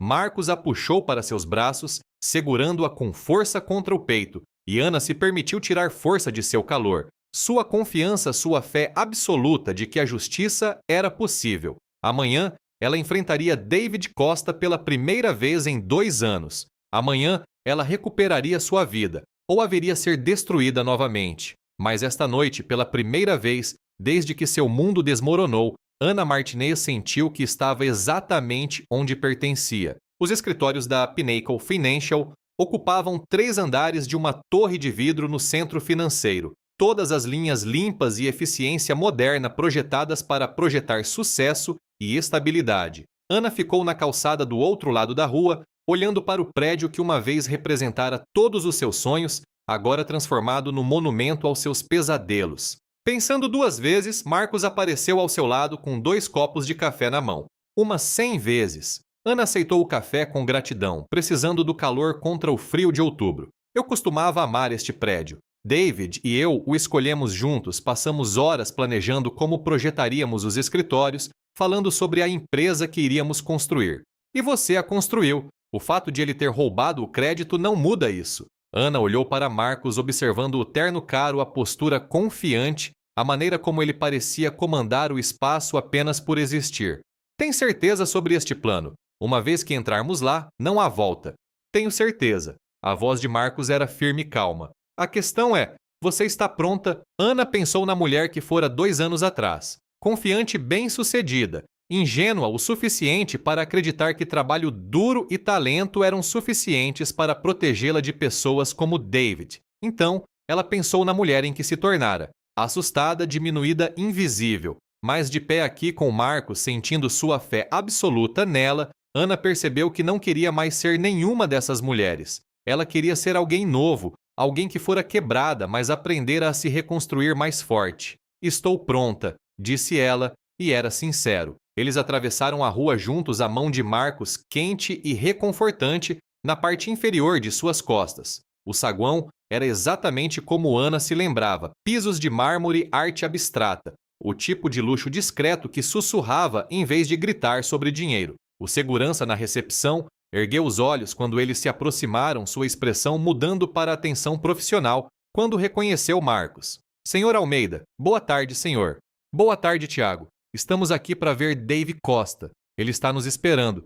Marcos a puxou para seus braços, segurando-a com força contra o peito, e Ana se permitiu tirar força de seu calor. Sua confiança, sua fé absoluta de que a justiça era possível. Amanhã, ela enfrentaria David Costa pela primeira vez em 2 anos. Amanhã, ela recuperaria sua vida, ou haveria ser destruída novamente. Mas esta noite, pela primeira vez, desde que seu mundo desmoronou, Ana Martinez sentiu que estava exatamente onde pertencia. Os escritórios da Pinnacle Financial ocupavam 3 andares de uma torre de vidro no centro financeiro. Todas as linhas limpas e eficiência moderna projetadas para projetar sucesso e estabilidade. Ana ficou na calçada do outro lado da rua, olhando para o prédio que uma vez representara todos os seus sonhos, agora transformado no monumento aos seus pesadelos. Pensando 2 vezes, Marcos apareceu ao seu lado com 2 copos de café na mão. Umas 100 vezes. Ana aceitou o café com gratidão, precisando do calor contra o frio de outubro. Eu costumava amar este prédio. David e eu o escolhemos juntos, passamos horas planejando como projetaríamos os escritórios, falando sobre a empresa que iríamos construir. E você a construiu. O fato de ele ter roubado o crédito não muda isso. Ana olhou para Marcos, observando o terno caro, a postura confiante, a maneira como ele parecia comandar o espaço apenas por existir. Tem certeza sobre este plano? Uma vez que entrarmos lá, não há volta. Tenho certeza. A voz de Marcos era firme e calma. A questão é, você está pronta? Ana pensou na mulher que fora 2 anos atrás. Confiante e bem-sucedida. ingênua o suficiente para acreditar que trabalho duro e talento eram suficientes para protegê-la de pessoas como David. Então, ela pensou na mulher em que se tornara, assustada, diminuída, invisível. Mas de pé aqui com Marcos, sentindo sua fé absoluta nela, Ana percebeu que não queria mais ser nenhuma dessas mulheres. Ela queria ser alguém novo, alguém que fora quebrada, mas aprendera a se reconstruir mais forte. Estou pronta, disse ela, e era sincero. Eles atravessaram a rua juntos, a mão de Marcos quente e reconfortante na parte inferior de suas costas. O saguão era exatamente como Ana se lembrava, pisos de mármore, arte abstrata, o tipo de luxo discreto que sussurrava em vez de gritar sobre dinheiro. O segurança na recepção ergueu os olhos quando eles se aproximaram, sua expressão mudando para a atenção profissional quando reconheceu Marcos. Senhor Almeida, boa tarde, senhor. Boa tarde, Tiago. Estamos aqui para ver Dave Costa. Ele está nos esperando.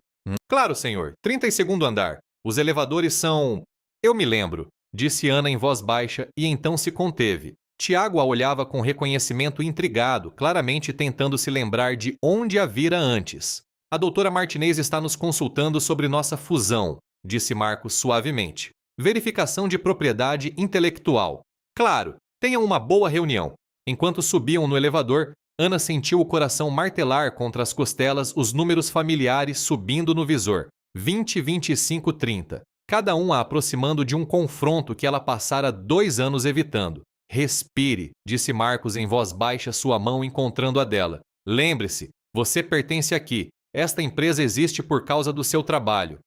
Claro, senhor. 32º andar. Os elevadores são... Eu me lembro, disse Ana em voz baixa e então se conteve. Tiago a olhava com reconhecimento intrigado, claramente tentando se lembrar de onde a vira antes. A doutora Martinez está nos consultando sobre nossa fusão, disse Marcos suavemente. Verificação de propriedade intelectual. Claro, tenham uma boa reunião. Enquanto subiam no elevador, Ana sentiu o coração martelar contra as costelas os números familiares subindo no visor. 20, 25, 30. Cada um a aproximando de um confronto que ela passara 2 anos evitando. Respire, disse Marcos em voz baixa, sua mão encontrando a dela. Lembre-se, você pertence aqui. Esta empresa existe por causa do seu trabalho.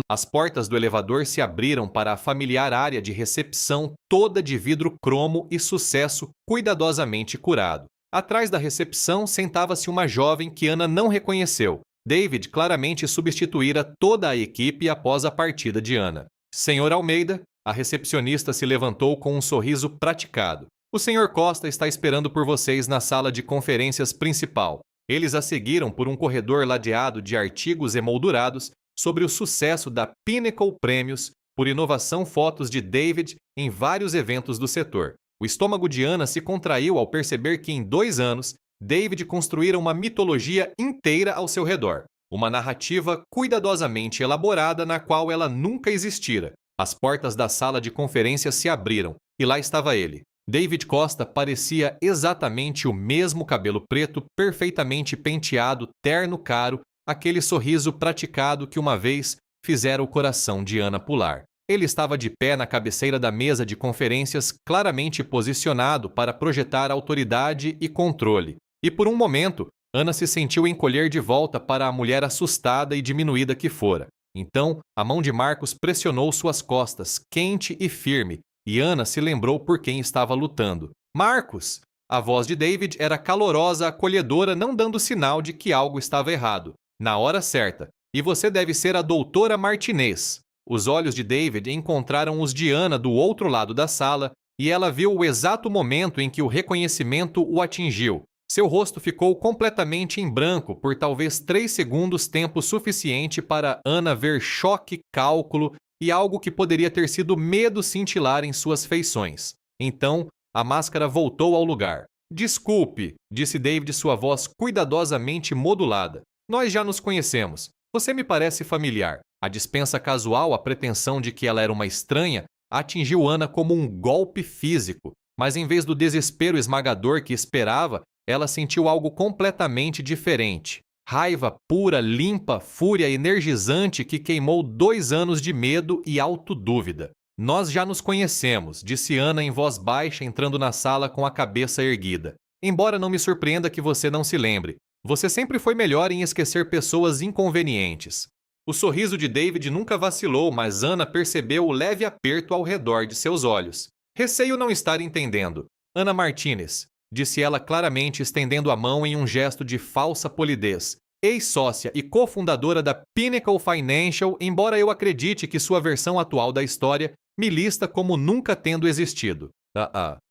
As portas do elevador se abriram para a familiar área de recepção, toda de vidro cromo e sucesso cuidadosamente curado. Atrás da recepção sentava-se uma jovem que Ana não reconheceu. David claramente substituíra toda a equipe após a partida de Ana. Senhor Almeida, a recepcionista se levantou com um sorriso praticado. O senhor Costa está esperando por vocês na sala de conferências principal. Eles a seguiram por um corredor ladeado de artigos emoldurados sobre o sucesso da Pinnacle Prêmios por inovação, fotos de David em vários eventos do setor. O estômago de Ana se contraiu ao perceber que em 2 anos, David construíra uma mitologia inteira ao seu redor. Uma narrativa cuidadosamente elaborada na qual ela nunca existira. As portas da sala de conferências se abriram, e lá estava ele. David Costa parecia exatamente o mesmo cabelo preto, perfeitamente penteado, terno caro, aquele sorriso praticado que uma vez fizera o coração de Ana pular. Ele estava de pé na cabeceira da mesa de conferências, claramente posicionado para projetar autoridade e controle. E por um momento, Ana se sentiu encolher de volta para a mulher assustada e diminuída que fora. Então, a mão de Marcos pressionou suas costas, quente e firme, e Ana se lembrou por quem estava lutando. Marcos! A voz de David era calorosa, acolhedora, não dando sinal de que algo estava errado. Na hora certa. E você deve ser a doutora Martinez. Os olhos de David encontraram os de Ana do outro lado da sala, e ela viu o exato momento em que o reconhecimento o atingiu. Seu rosto ficou completamente em branco por talvez 3 segundos, tempo suficiente para Ana ver choque, cálculo e algo que poderia ter sido medo cintilar em suas feições. Então, a máscara voltou ao lugar. Desculpe, disse David, sua voz cuidadosamente modulada. Nós já nos conhecemos. Você me parece familiar. A dispensa casual, a pretensão de que ela era uma estranha, atingiu Ana como um golpe físico. Mas em vez do desespero esmagador que esperava, ela sentiu algo completamente diferente. Raiva pura, limpa, fúria energizante que queimou 2 anos de medo e autodúvida. Nós já nos conhecemos, disse Ana em voz baixa, entrando na sala com a cabeça erguida. Embora não me surpreenda que você não se lembre. Você sempre foi melhor em esquecer pessoas inconvenientes. O sorriso de David nunca vacilou, mas Ana percebeu o leve aperto ao redor de seus olhos. Receio não estar entendendo. Ana Martinez, disse ela claramente, estendendo a mão em um gesto de falsa polidez. Ex-sócia e cofundadora da Pinnacle Financial, embora eu acredite que sua versão atual da história me lista como nunca tendo existido.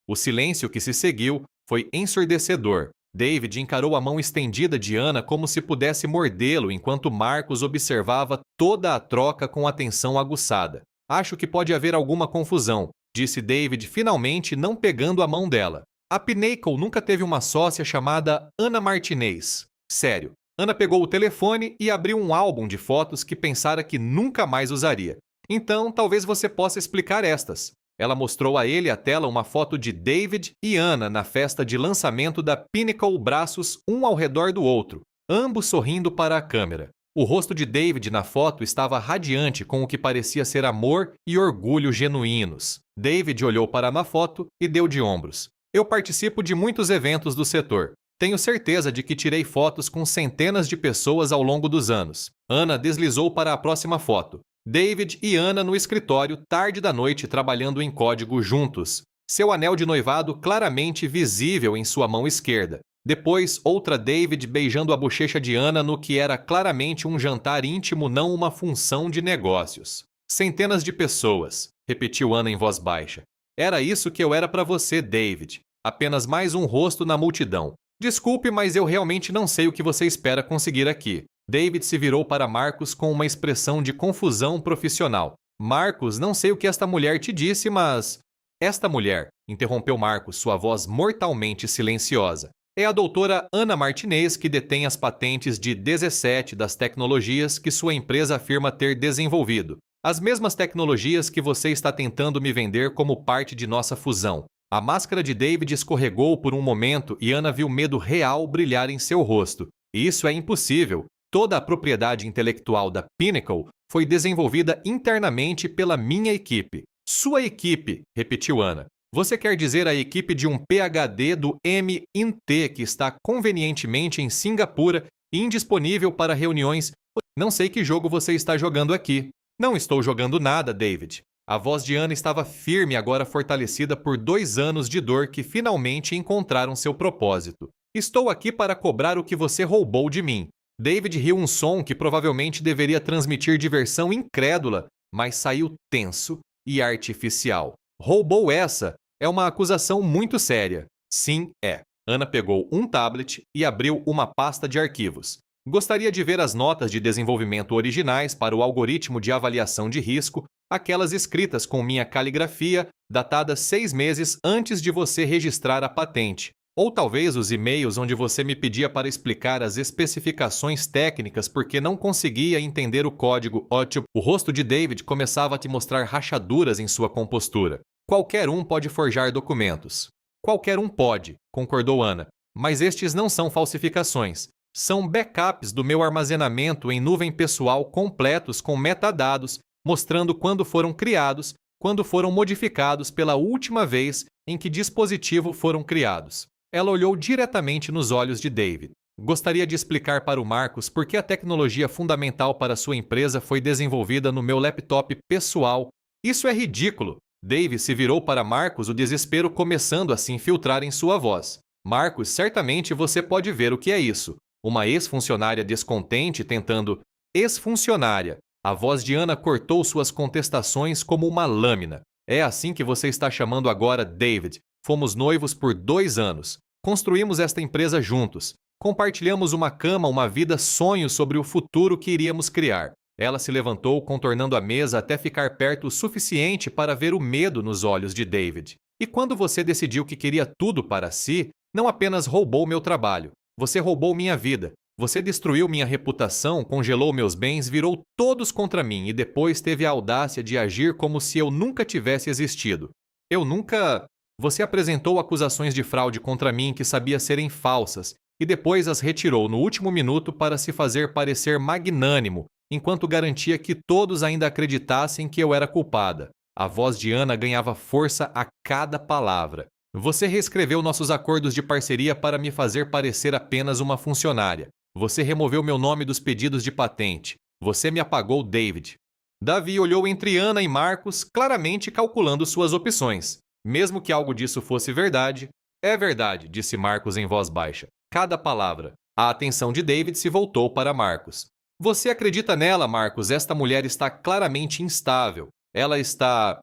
O silêncio que se seguiu foi ensurdecedor. David encarou a mão estendida de Ana como se pudesse mordê-lo, enquanto Marcos observava toda a troca com atenção aguçada. Acho que pode haver alguma confusão, disse David, finalmente não pegando a mão dela. A Pinnacle nunca teve uma sócia chamada Ana Martinez. Sério, Ana pegou o telefone e abriu um álbum de fotos que pensara que nunca mais usaria. Então, talvez você possa explicar estas. Ela mostrou a ele a tela uma foto de David e Ana na festa de lançamento da Pinnacle, braços um ao redor do outro, ambos sorrindo para a câmera. O rosto de David na foto estava radiante com o que parecia ser amor e orgulho genuínos. David olhou para a foto e deu de ombros. Eu participo de muitos eventos do setor. Tenho certeza de que tirei fotos com centenas de pessoas ao longo dos anos. Ana deslizou para a próxima foto. David e Ana no escritório, tarde da noite, trabalhando em código juntos. Seu anel de noivado claramente visível em sua mão esquerda. Depois, outra David beijando a bochecha de Ana no que era claramente um jantar íntimo, não uma função de negócios. Centenas de pessoas, repetiu Ana em voz baixa. Era isso que eu era para você, David. Apenas mais um rosto na multidão. Desculpe, mas eu realmente não sei o que você espera conseguir aqui. David se virou para Marcos com uma expressão de confusão profissional. Marcos, não sei o que esta mulher te disse, mas... Esta mulher, interrompeu Marcos, sua voz mortalmente silenciosa. É a doutora Ana Martinez, que detém as patentes de 17 das tecnologias que sua empresa afirma ter desenvolvido. As mesmas tecnologias que você está tentando me vender como parte de nossa fusão. A máscara de David escorregou por um momento e Ana viu medo real brilhar em seu rosto. Isso é impossível. Toda a propriedade intelectual da Pinnacle foi desenvolvida internamente pela minha equipe. Sua equipe, repetiu Ana. Você quer dizer a equipe de um PhD do MIT que está convenientemente em Singapura e indisponível para reuniões? Não sei que jogo você está jogando aqui. Não estou jogando nada, David. A voz de Ana estava firme, agora fortalecida por 2 anos de dor que finalmente encontraram seu propósito. Estou aqui para cobrar o que você roubou de mim. David riu um som que provavelmente deveria transmitir diversão incrédula, mas saiu tenso e artificial. Roubou essa? É uma acusação muito séria. Sim, é. Ana pegou um tablet e abriu uma pasta de arquivos. Gostaria de ver as notas de desenvolvimento originais para o algoritmo de avaliação de risco, aquelas escritas com minha caligrafia, datadas 6 meses antes de você registrar a patente. Ou talvez os e-mails onde você me pedia para explicar as especificações técnicas porque não conseguia entender o código. O rosto de David começava a te mostrar rachaduras em sua compostura. Qualquer um pode forjar documentos. Qualquer um pode, concordou Ana. Mas estes não são falsificações. São backups do meu armazenamento em nuvem pessoal completos com metadados, mostrando quando foram criados, quando foram modificados pela última vez em que dispositivo foram criados. Ela olhou diretamente nos olhos de David. Gostaria de explicar para o Marcos por que a tecnologia fundamental para sua empresa foi desenvolvida no meu laptop pessoal. Isso é ridículo. David se virou para Marcos, o desespero começando a se infiltrar em sua voz. Marcos, certamente você pode ver o que é isso. Uma ex-funcionária descontente tentando... Ex-funcionária. A voz de Ana cortou suas contestações como uma lâmina. É assim que você está chamando agora, David. Fomos noivos por 2 anos. Construímos esta empresa juntos. Compartilhamos uma cama, uma vida, sonho sobre o futuro que iríamos criar. Ela se levantou, contornando a mesa até ficar perto o suficiente para ver o medo nos olhos de David. E quando você decidiu que queria tudo para si, não apenas roubou meu trabalho. Você roubou minha vida. Você destruiu minha reputação, congelou meus bens, virou todos contra mim e depois teve a audácia de agir como se eu nunca tivesse existido. Eu nunca... Você apresentou acusações de fraude contra mim que sabia serem falsas e depois as retirou no último minuto para se fazer parecer magnânimo, enquanto garantia que todos ainda acreditassem que eu era culpada. A voz de Ana ganhava força a cada palavra. Você reescreveu nossos acordos de parceria para me fazer parecer apenas uma funcionária. Você removeu meu nome dos pedidos de patente. Você me apagou, David. Davi olhou entre Ana e Marcos, claramente calculando suas opções. Mesmo que algo disso fosse verdade... É verdade, disse Marcos em voz baixa. Cada palavra. A atenção de David se voltou para Marcos. Você acredita nela, Marcos? Esta mulher está claramente instável. Ela está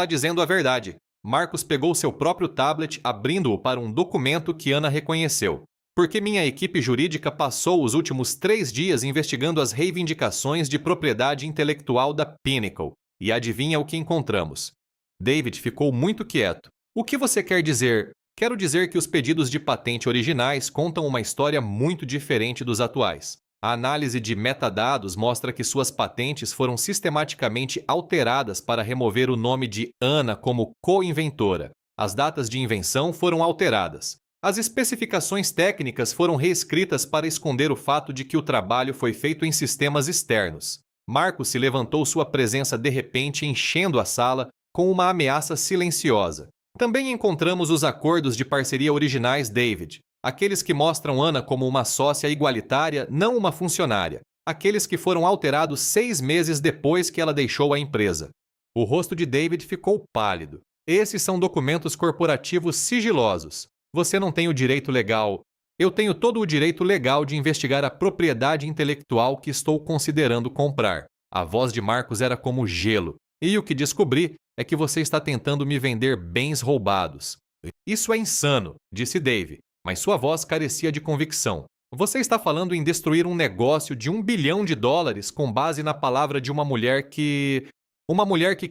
dizendo a verdade. Marcos pegou seu próprio tablet, abrindo-o para um documento que Ana reconheceu. Porque minha equipe jurídica passou os últimos 3 dias investigando as reivindicações de propriedade intelectual da Pinnacle. E adivinha o que encontramos? David ficou muito quieto. O que você quer dizer? Quero dizer que os pedidos de patente originais contam uma história muito diferente dos atuais. A análise de metadados mostra que suas patentes foram sistematicamente alteradas para remover o nome de Anna como co-inventora. As datas de invenção foram alteradas. As especificações técnicas foram reescritas para esconder o fato de que o trabalho foi feito em sistemas externos. Marcos se levantou, sua presença de repente enchendo a sala com uma ameaça silenciosa. Também encontramos os acordos de parceria originais David, aqueles que mostram Anna como uma sócia igualitária, não uma funcionária, aqueles que foram alterados 6 meses depois que ela deixou a empresa. O rosto de David ficou pálido. Esses são documentos corporativos sigilosos. Você não tem o direito legal. Eu tenho todo o direito legal de investigar a propriedade intelectual que estou considerando comprar. A voz de Marcos era como gelo. E o que descobri é que você está tentando me vender bens roubados. Isso é insano, disse Dave, mas sua voz carecia de convicção. Você está falando em destruir um negócio de $1 bilhão com base na palavra de uma mulher que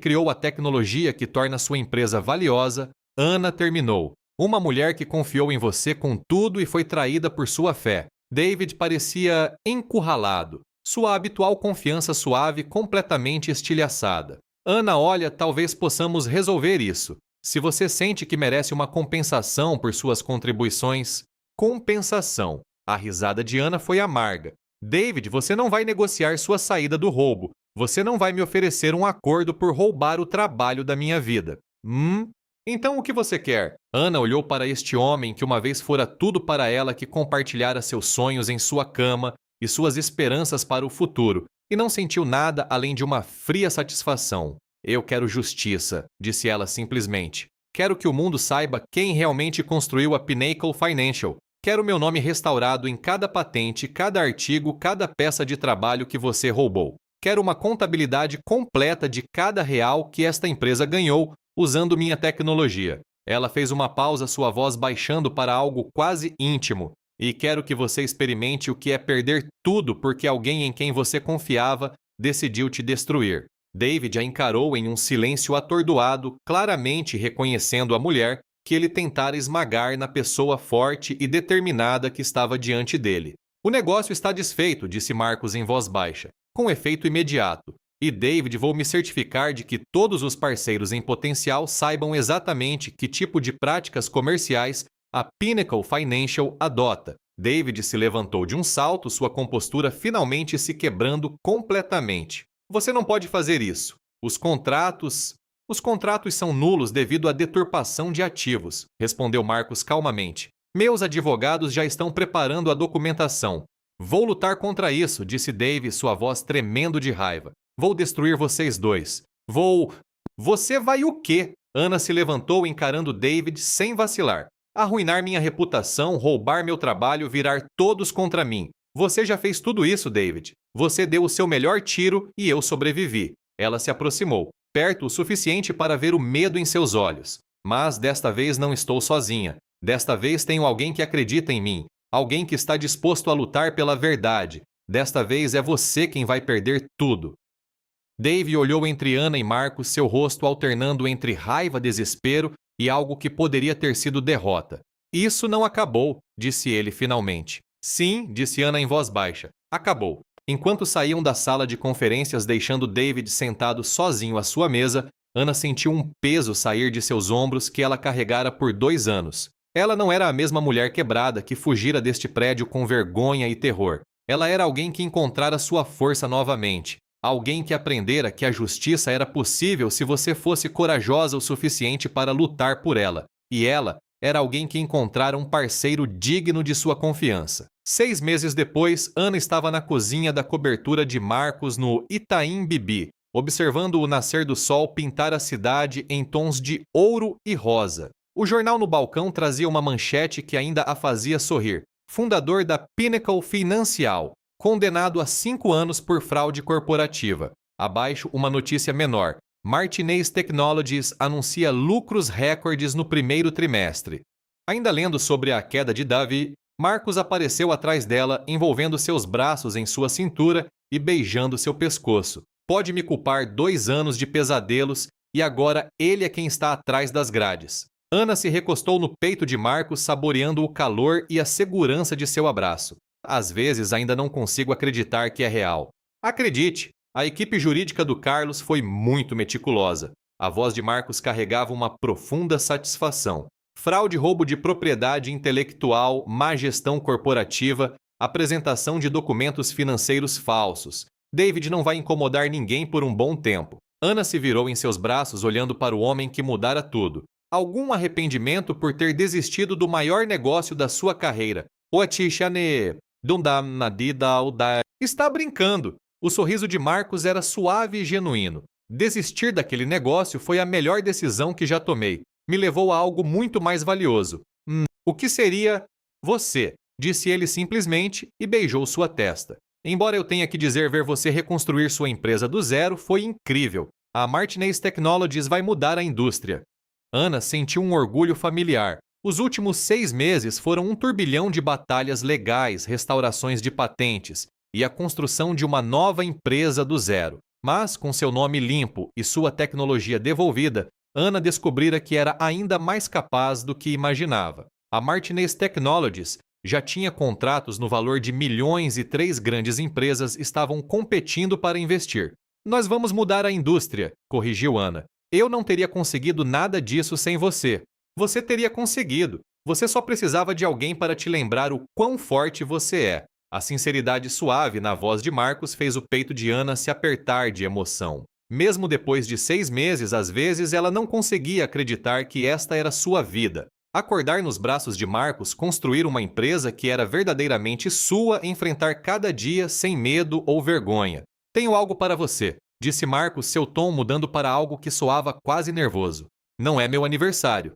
criou a tecnologia que torna sua empresa valiosa. Anna terminou. Uma mulher que confiou em você com tudo e foi traída por sua fé. David parecia encurralado, sua habitual confiança suave completamente estilhaçada. Anna, olha, talvez possamos resolver isso. Se você sente que merece uma compensação por suas contribuições... Compensação. A risada de Anna foi amarga. David, você não vai negociar sua saída do roubo. Você não vai me oferecer um acordo por roubar o trabalho da minha vida. Então o que você quer? Anna olhou para este homem que uma vez fora tudo para ela, que compartilhara seus sonhos em sua cama e suas esperanças para o futuro, e não sentiu nada além de uma fria satisfação. Eu quero justiça, disse ela simplesmente. Quero que o mundo saiba quem realmente construiu a Pinnacle Financial. Quero meu nome restaurado em cada patente, cada artigo, cada peça de trabalho que você roubou. Quero uma contabilidade completa de cada real que esta empresa ganhou usando minha tecnologia. Ela fez uma pausa, sua voz baixando para algo quase íntimo. E quero que você experimente o que é perder tudo porque alguém em quem você confiava decidiu te destruir. David a encarou em um silêncio atordoado, claramente reconhecendo a mulher que ele tentara esmagar na pessoa forte e determinada que estava diante dele. O negócio está desfeito, disse Marcos em voz baixa, com efeito imediato. E David, vou me certificar de que todos os parceiros em potencial saibam exatamente que tipo de práticas comerciais a Pinnacle Financial adota. David se levantou de um salto, sua compostura finalmente se quebrando completamente. Você não pode fazer isso. Os contratos são nulos devido à deturpação de ativos, respondeu Marcos calmamente. Meus advogados já estão preparando a documentação. Vou lutar contra isso, disse Dave, sua voz tremendo de raiva. Vou destruir vocês dois. Você vai o quê? Anna se levantou encarando David sem vacilar. Arruinar minha reputação, roubar meu trabalho, virar todos contra mim. Você já fez tudo isso, David. Você deu o seu melhor tiro e eu sobrevivi. Ela se aproximou, perto o suficiente para ver o medo em seus olhos. Mas desta vez não estou sozinha. Desta vez tenho alguém que acredita em mim. Alguém que está disposto a lutar pela verdade. Desta vez é você quem vai perder tudo. Dave olhou entre Anna e Marcos, seu rosto alternando entre raiva, desespero e algo que poderia ter sido derrota. Isso não acabou, disse ele finalmente. Sim, disse Anna em voz baixa. Acabou. Enquanto saíam da sala de conferências deixando David sentado sozinho à sua mesa, Anna sentiu um peso sair de seus ombros que ela carregara por 2 anos. Ela não era a mesma mulher quebrada que fugira deste prédio com vergonha e terror. Ela era alguém que encontrara sua força novamente. Alguém que aprendera que a justiça era possível se você fosse corajosa o suficiente para lutar por ela. E ela era alguém que encontrara um parceiro digno de sua confiança. 6 meses depois, Anna estava na cozinha da cobertura de Marcos no Itaim Bibi, observando o nascer do sol pintar a cidade em tons de ouro e rosa. O jornal no balcão trazia uma manchete que ainda a fazia sorrir. Fundador da Pinnacle Financial, condenado a 5 anos por fraude corporativa. Abaixo, uma notícia menor. Martinez Technologies anuncia lucros recordes no primeiro trimestre. Ainda lendo sobre a queda de Davi, Marcos apareceu atrás dela, envolvendo seus braços em sua cintura e beijando seu pescoço. Pode me culpar 2 anos de pesadelos e agora ele é quem está atrás das grades. Ana se recostou no peito de Marcos, saboreando o calor e a segurança de seu abraço. Às vezes ainda não consigo acreditar que é real. Acredite, a equipe jurídica do Carlos foi muito meticulosa. A voz de Marcos carregava uma profunda satisfação. Fraude, roubo de propriedade intelectual, má gestão corporativa, apresentação de documentos financeiros falsos. David não vai incomodar ninguém por um bom tempo. Ana se virou em seus braços olhando para o homem que mudara tudo. Algum arrependimento por ter desistido do maior negócio da sua carreira? Está brincando. O sorriso de Marcos era suave e genuíno. Desistir daquele negócio foi a melhor decisão que já tomei. Me levou a algo muito mais valioso. O que seria você? Disse ele simplesmente e beijou sua testa. Embora eu tenha que dizer, ver você reconstruir sua empresa do zero foi incrível. A Martinez Technologies vai mudar a indústria. Ana sentiu um orgulho familiar. Os últimos 6 meses foram um turbilhão de batalhas legais, restaurações de patentes e a construção de uma nova empresa do zero. Mas, com seu nome limpo e sua tecnologia devolvida, Ana descobrira que era ainda mais capaz do que imaginava. A Martinez Technologies já tinha contratos no valor de milhões e 3 grandes empresas estavam competindo para investir. Nós vamos mudar a indústria, corrigiu Ana. Eu não teria conseguido nada disso sem você. Você teria conseguido. Você só precisava de alguém para te lembrar o quão forte você é. A sinceridade suave na voz de Marcos fez o peito de Ana se apertar de emoção. Mesmo depois de 6 meses, às vezes ela não conseguia acreditar que esta era sua vida. Acordar nos braços de Marcos, construir uma empresa que era verdadeiramente sua, enfrentar cada dia sem medo ou vergonha. Tenho algo para você, disse Marcos, seu tom mudando para algo que soava quase nervoso. Não é meu aniversário.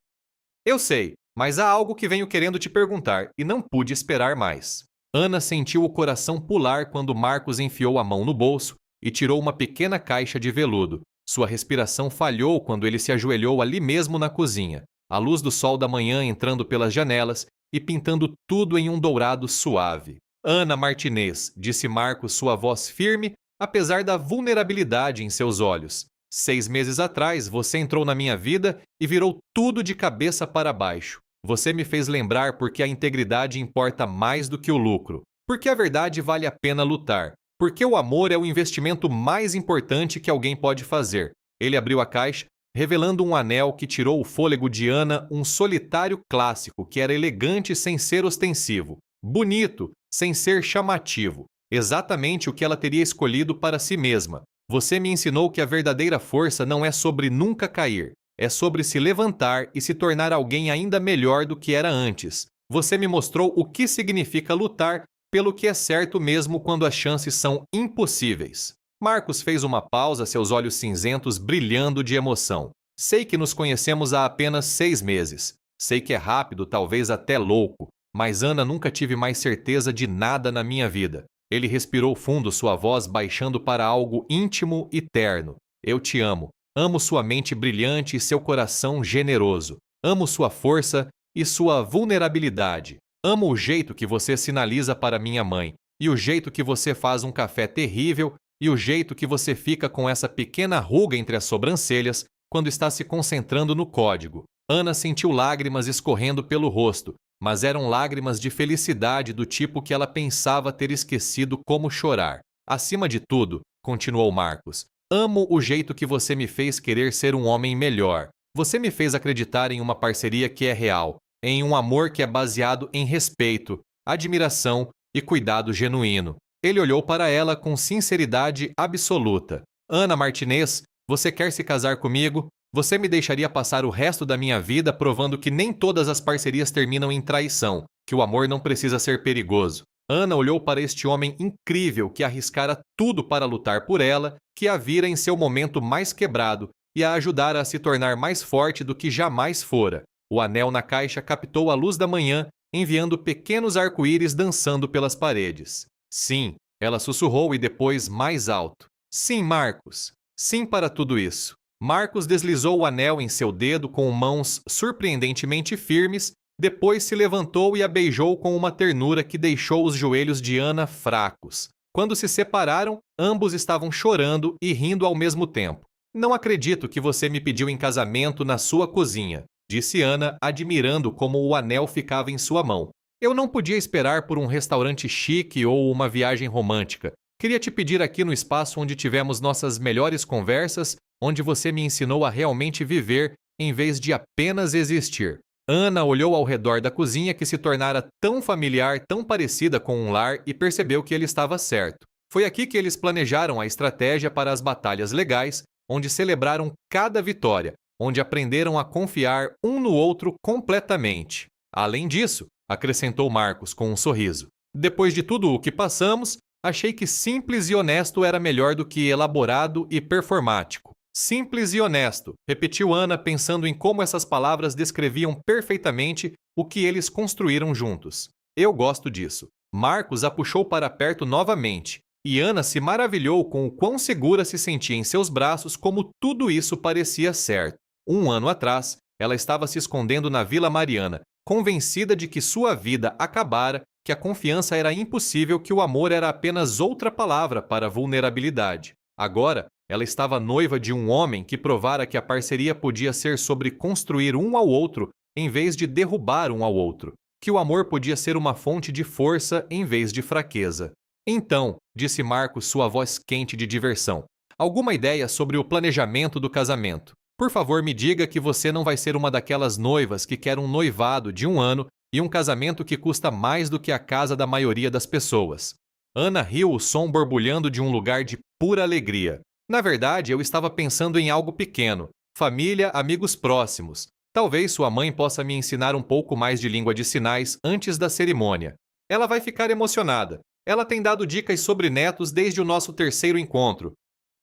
Eu sei, mas há algo que venho querendo te perguntar e não pude esperar mais. Ana sentiu o coração pular quando Marcos enfiou a mão no bolso e tirou uma pequena caixa de veludo. Sua respiração falhou quando ele se ajoelhou ali mesmo na cozinha. A luz do sol da manhã entrando pelas janelas e pintando tudo em um dourado suave. Ana Martinez, disse Marcos, sua voz firme, apesar da vulnerabilidade em seus olhos. 6 meses atrás, você entrou na minha vida e virou tudo de cabeça para baixo. Você me fez lembrar porque a integridade importa mais do que o lucro. Porque a verdade vale a pena lutar. Porque o amor é o investimento mais importante que alguém pode fazer. Ele abriu a caixa, revelando um anel que tirou o fôlego de Ana, um solitário clássico que era elegante sem ser ostensivo, bonito sem ser chamativo, exatamente o que ela teria escolhido para si mesma. Você me ensinou que a verdadeira força não é sobre nunca cair, é sobre se levantar e se tornar alguém ainda melhor do que era antes. Você me mostrou o que significa lutar pelo que é certo mesmo quando as chances são impossíveis. Marcos fez uma pausa, seus olhos cinzentos brilhando de emoção. Sei que nos conhecemos há apenas 6 meses. Sei que é rápido, talvez até louco, mas Ana, nunca tive mais certeza de nada na minha vida. Ele respirou fundo, sua voz baixando para algo íntimo e terno. Eu te amo. Amo sua mente brilhante e seu coração generoso. Amo sua força e sua vulnerabilidade. Amo o jeito que você sinaliza para minha mãe e o jeito que você faz um café terrível e o jeito que você fica com essa pequena ruga entre as sobrancelhas quando está se concentrando no código. Ana sentiu lágrimas escorrendo pelo rosto, mas eram lágrimas de felicidade do tipo que ela pensava ter esquecido como chorar. Acima de tudo, continuou Marcos, amo o jeito que você me fez querer ser um homem melhor. Você me fez acreditar em uma parceria que é real, em um amor que é baseado em respeito, admiração e cuidado genuíno. Ele olhou para ela com sinceridade absoluta. Ana Martinez, você quer se casar comigo? Você me deixaria passar o resto da minha vida provando que nem todas as parcerias terminam em traição, que o amor não precisa ser perigoso. Ana olhou para este homem incrível que arriscara tudo para lutar por ela, que a vira em seu momento mais quebrado e a ajudara a se tornar mais forte do que jamais fora. O anel na caixa captou a luz da manhã, enviando pequenos arco-íris dançando pelas paredes. Sim, ela sussurrou e depois mais alto. Sim, Marcos. Sim para tudo isso. Marcos deslizou o anel em seu dedo com mãos surpreendentemente firmes, depois se levantou e a beijou com uma ternura que deixou os joelhos de Ana fracos. Quando se separaram, ambos estavam chorando e rindo ao mesmo tempo. Não acredito que você me pediu em casamento na sua cozinha. disse Ana, admirando como o anel ficava em sua mão. Eu não podia esperar por um restaurante chique ou uma viagem romântica. Queria te pedir aqui no espaço onde tivemos nossas melhores conversas, onde você me ensinou a realmente viver em vez de apenas existir. Ana olhou ao redor da cozinha que se tornara tão familiar, tão parecida com um lar e percebeu que ele estava certo. Foi aqui que eles planejaram a estratégia para as batalhas legais, onde celebraram cada vitória, onde aprenderam a confiar um no outro completamente. Além disso, acrescentou Marcos com um sorriso, depois de tudo o que passamos, achei que simples e honesto era melhor do que elaborado e performático. Simples e honesto, repetiu Ana pensando em como essas palavras descreviam perfeitamente o que eles construíram juntos. Eu gosto disso. Marcos a puxou para perto novamente, e Ana se maravilhou com o quão segura se sentia em seus braços como tudo isso parecia certo. Um ano atrás, ela estava se escondendo na Vila Mariana, convencida de que sua vida acabara, que a confiança era impossível, que o amor era apenas outra palavra para a vulnerabilidade. Agora, ela estava noiva de um homem que provara que a parceria podia ser sobre construir um ao outro em vez de derrubar um ao outro, que o amor podia ser uma fonte de força em vez de fraqueza. Então, disse Marcos, sua voz quente de diversão, alguma ideia sobre o planejamento do casamento? Por favor, me diga que você não vai ser uma daquelas noivas que quer um noivado de um ano e um casamento que custa mais do que a casa da maioria das pessoas. Ana riu, o som borbulhando de um lugar de pura alegria. Na verdade, eu estava pensando em algo pequeno. Família, amigos próximos. Talvez sua mãe possa me ensinar um pouco mais de língua de sinais antes da cerimônia. Ela vai ficar emocionada. Ela tem dado dicas sobre netos desde o nosso terceiro encontro.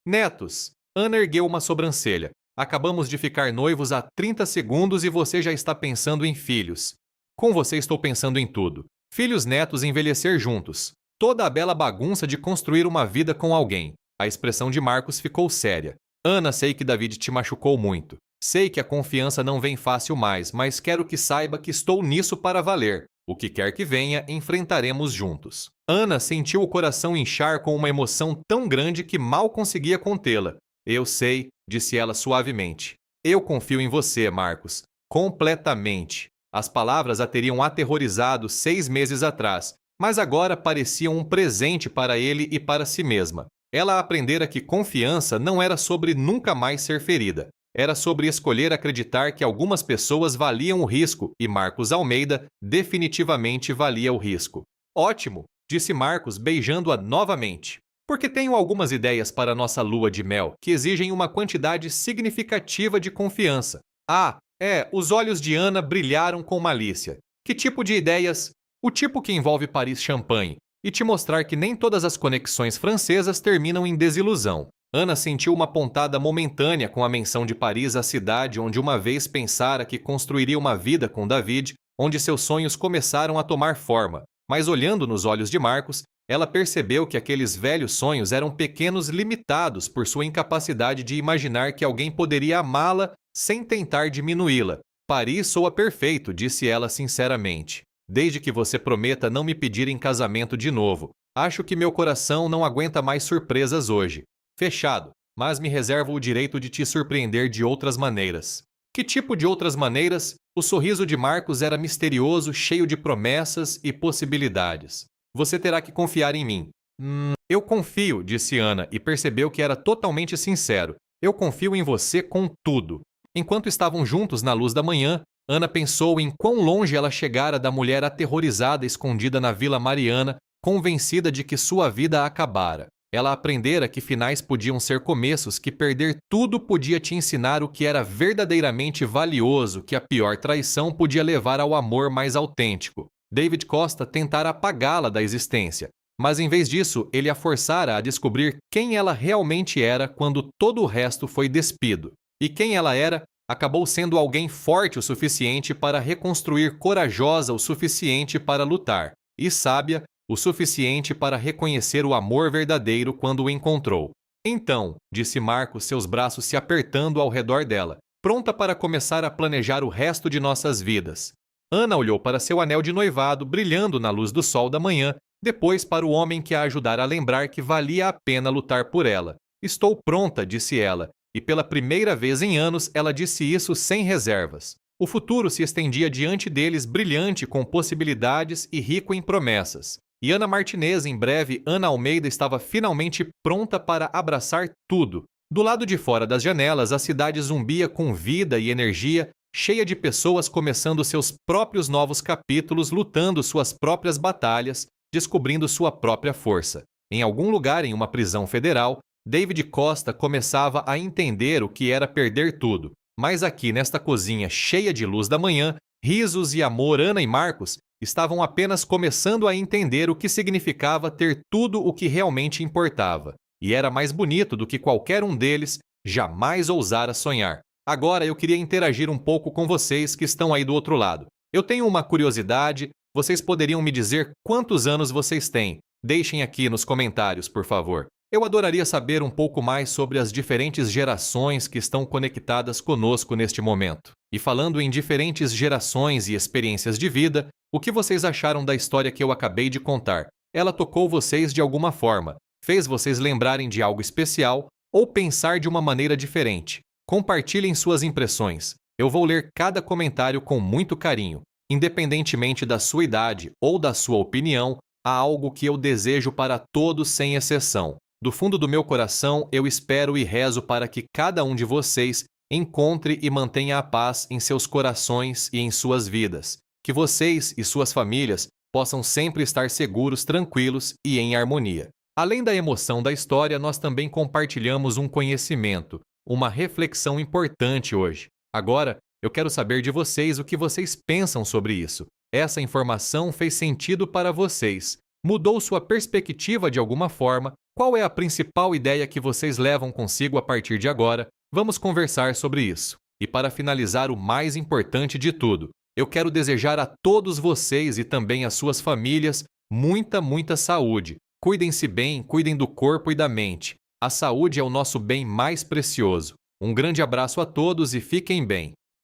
Netos. Ana ergueu uma sobrancelha. Acabamos de ficar noivos há 30 segundos e você já está pensando em filhos. Com você estou pensando em tudo. Filhos, netos, envelhecer juntos. Toda a bela bagunça de construir uma vida com alguém. A expressão de Marcos ficou séria. Ana, sei que David te machucou muito. Sei que a confiança não vem fácil mais, mas quero que saiba que estou nisso para valer. O que quer que venha, enfrentaremos juntos. Ana sentiu o coração inchar com uma emoção tão grande que mal conseguia contê-la. Eu sei, disse ela suavemente. Eu confio em você, Marcos. Completamente. As palavras a teriam aterrorizado 6 meses atrás, mas agora pareciam um presente para ele e para si mesma. Ela aprendera que confiança não era sobre nunca mais ser ferida. Era sobre escolher acreditar que algumas pessoas valiam o risco e Marcos Almeida definitivamente valia o risco. Ótimo, disse Marcos, beijando-a novamente. Porque tenho algumas ideias para nossa lua de mel que exigem uma quantidade significativa de confiança. Os olhos de Ana brilharam com malícia. Que tipo de ideias? O tipo que envolve Paris champanhe e te mostrar que nem todas as conexões francesas terminam em desilusão. Ana sentiu uma pontada momentânea com a menção de Paris, a cidade onde uma vez pensara que construiria uma vida com David, onde seus sonhos começaram a tomar forma. Mas olhando nos olhos de Marcos, ela percebeu que aqueles velhos sonhos eram pequenos, limitados por sua incapacidade de imaginar que alguém poderia amá-la sem tentar diminuí-la. Paris soa perfeito, disse ela sinceramente. Desde que você prometa não me pedir em casamento de novo. Acho que meu coração não aguenta mais surpresas hoje. Fechado, mas me reservo o direito de te surpreender de outras maneiras. Que tipo de outras maneiras? O sorriso de Marcos era misterioso, cheio de promessas e possibilidades. Você terá que confiar em mim. Eu confio, disse Ana, e percebeu que era totalmente sincero. Eu confio em você com tudo. Enquanto estavam juntos na luz da manhã, Ana pensou em quão longe ela chegara da mulher aterrorizada escondida na Vila Mariana, convencida de que sua vida acabara. Ela aprendera que finais podiam ser começos, que perder tudo podia te ensinar o que era verdadeiramente valioso, que a pior traição podia levar ao amor mais autêntico. David Costa tentara apagá-la da existência, mas em vez disso, ele a forçara a descobrir quem ela realmente era quando todo o resto foi despido. E quem ela era acabou sendo alguém forte o suficiente para reconstruir, corajosa o suficiente para lutar, e sábia o suficiente para reconhecer o amor verdadeiro quando o encontrou. Então, disse Marcos, seus braços se apertando ao redor dela, pronta para começar a planejar o resto de nossas vidas. Ana olhou para seu anel de noivado brilhando na luz do sol da manhã, depois para o homem que a ajudara a lembrar que valia a pena lutar por ela. Estou pronta, disse ela, e pela primeira vez em anos ela disse isso sem reservas. O futuro se estendia diante deles brilhante com possibilidades e rico em promessas. E Ana Martinez, em breve, Ana Almeida estava finalmente pronta para abraçar tudo. Do lado de fora das janelas, a cidade zumbia com vida e energia, cheia de pessoas começando seus próprios novos capítulos, lutando suas próprias batalhas, descobrindo sua própria força. Em algum lugar em uma prisão federal, David Costa começava a entender o que era perder tudo. Mas aqui, nesta cozinha cheia de luz da manhã, risos e amor, Ana e Marcos estavam apenas começando a entender o que significava ter tudo o que realmente importava. E era mais bonito do que qualquer um deles jamais ousara sonhar. Agora eu queria interagir um pouco com vocês que estão aí do outro lado. Eu tenho uma curiosidade, vocês poderiam me dizer quantos anos vocês têm? Deixem aqui nos comentários, por favor. Eu adoraria saber um pouco mais sobre as diferentes gerações que estão conectadas conosco neste momento. E falando em diferentes gerações e experiências de vida, o que vocês acharam da história que eu acabei de contar? Ela tocou vocês de alguma forma? Fez vocês lembrarem de algo especial ou pensar de uma maneira diferente? Compartilhem suas impressões. Eu vou ler cada comentário com muito carinho. Independentemente da sua idade ou da sua opinião, há algo que eu desejo para todos sem exceção. Do fundo do meu coração, eu espero e rezo para que cada um de vocês encontre e mantenha a paz em seus corações e em suas vidas. Que vocês e suas famílias possam sempre estar seguros, tranquilos e em harmonia. Além da emoção da história, nós também compartilhamos um conhecimento, uma reflexão importante hoje. Agora, eu quero saber de vocês o que vocês pensam sobre isso. Essa informação fez sentido para vocês? Mudou sua perspectiva de alguma forma? Qual é a principal ideia que vocês levam consigo a partir de agora? Vamos conversar sobre isso. E para finalizar, o mais importante de tudo, eu quero desejar a todos vocês e também às suas famílias muita saúde. Cuidem-se bem, cuidem do corpo e da mente. A saúde é o nosso bem mais precioso. Um grande abraço a todos e fiquem bem.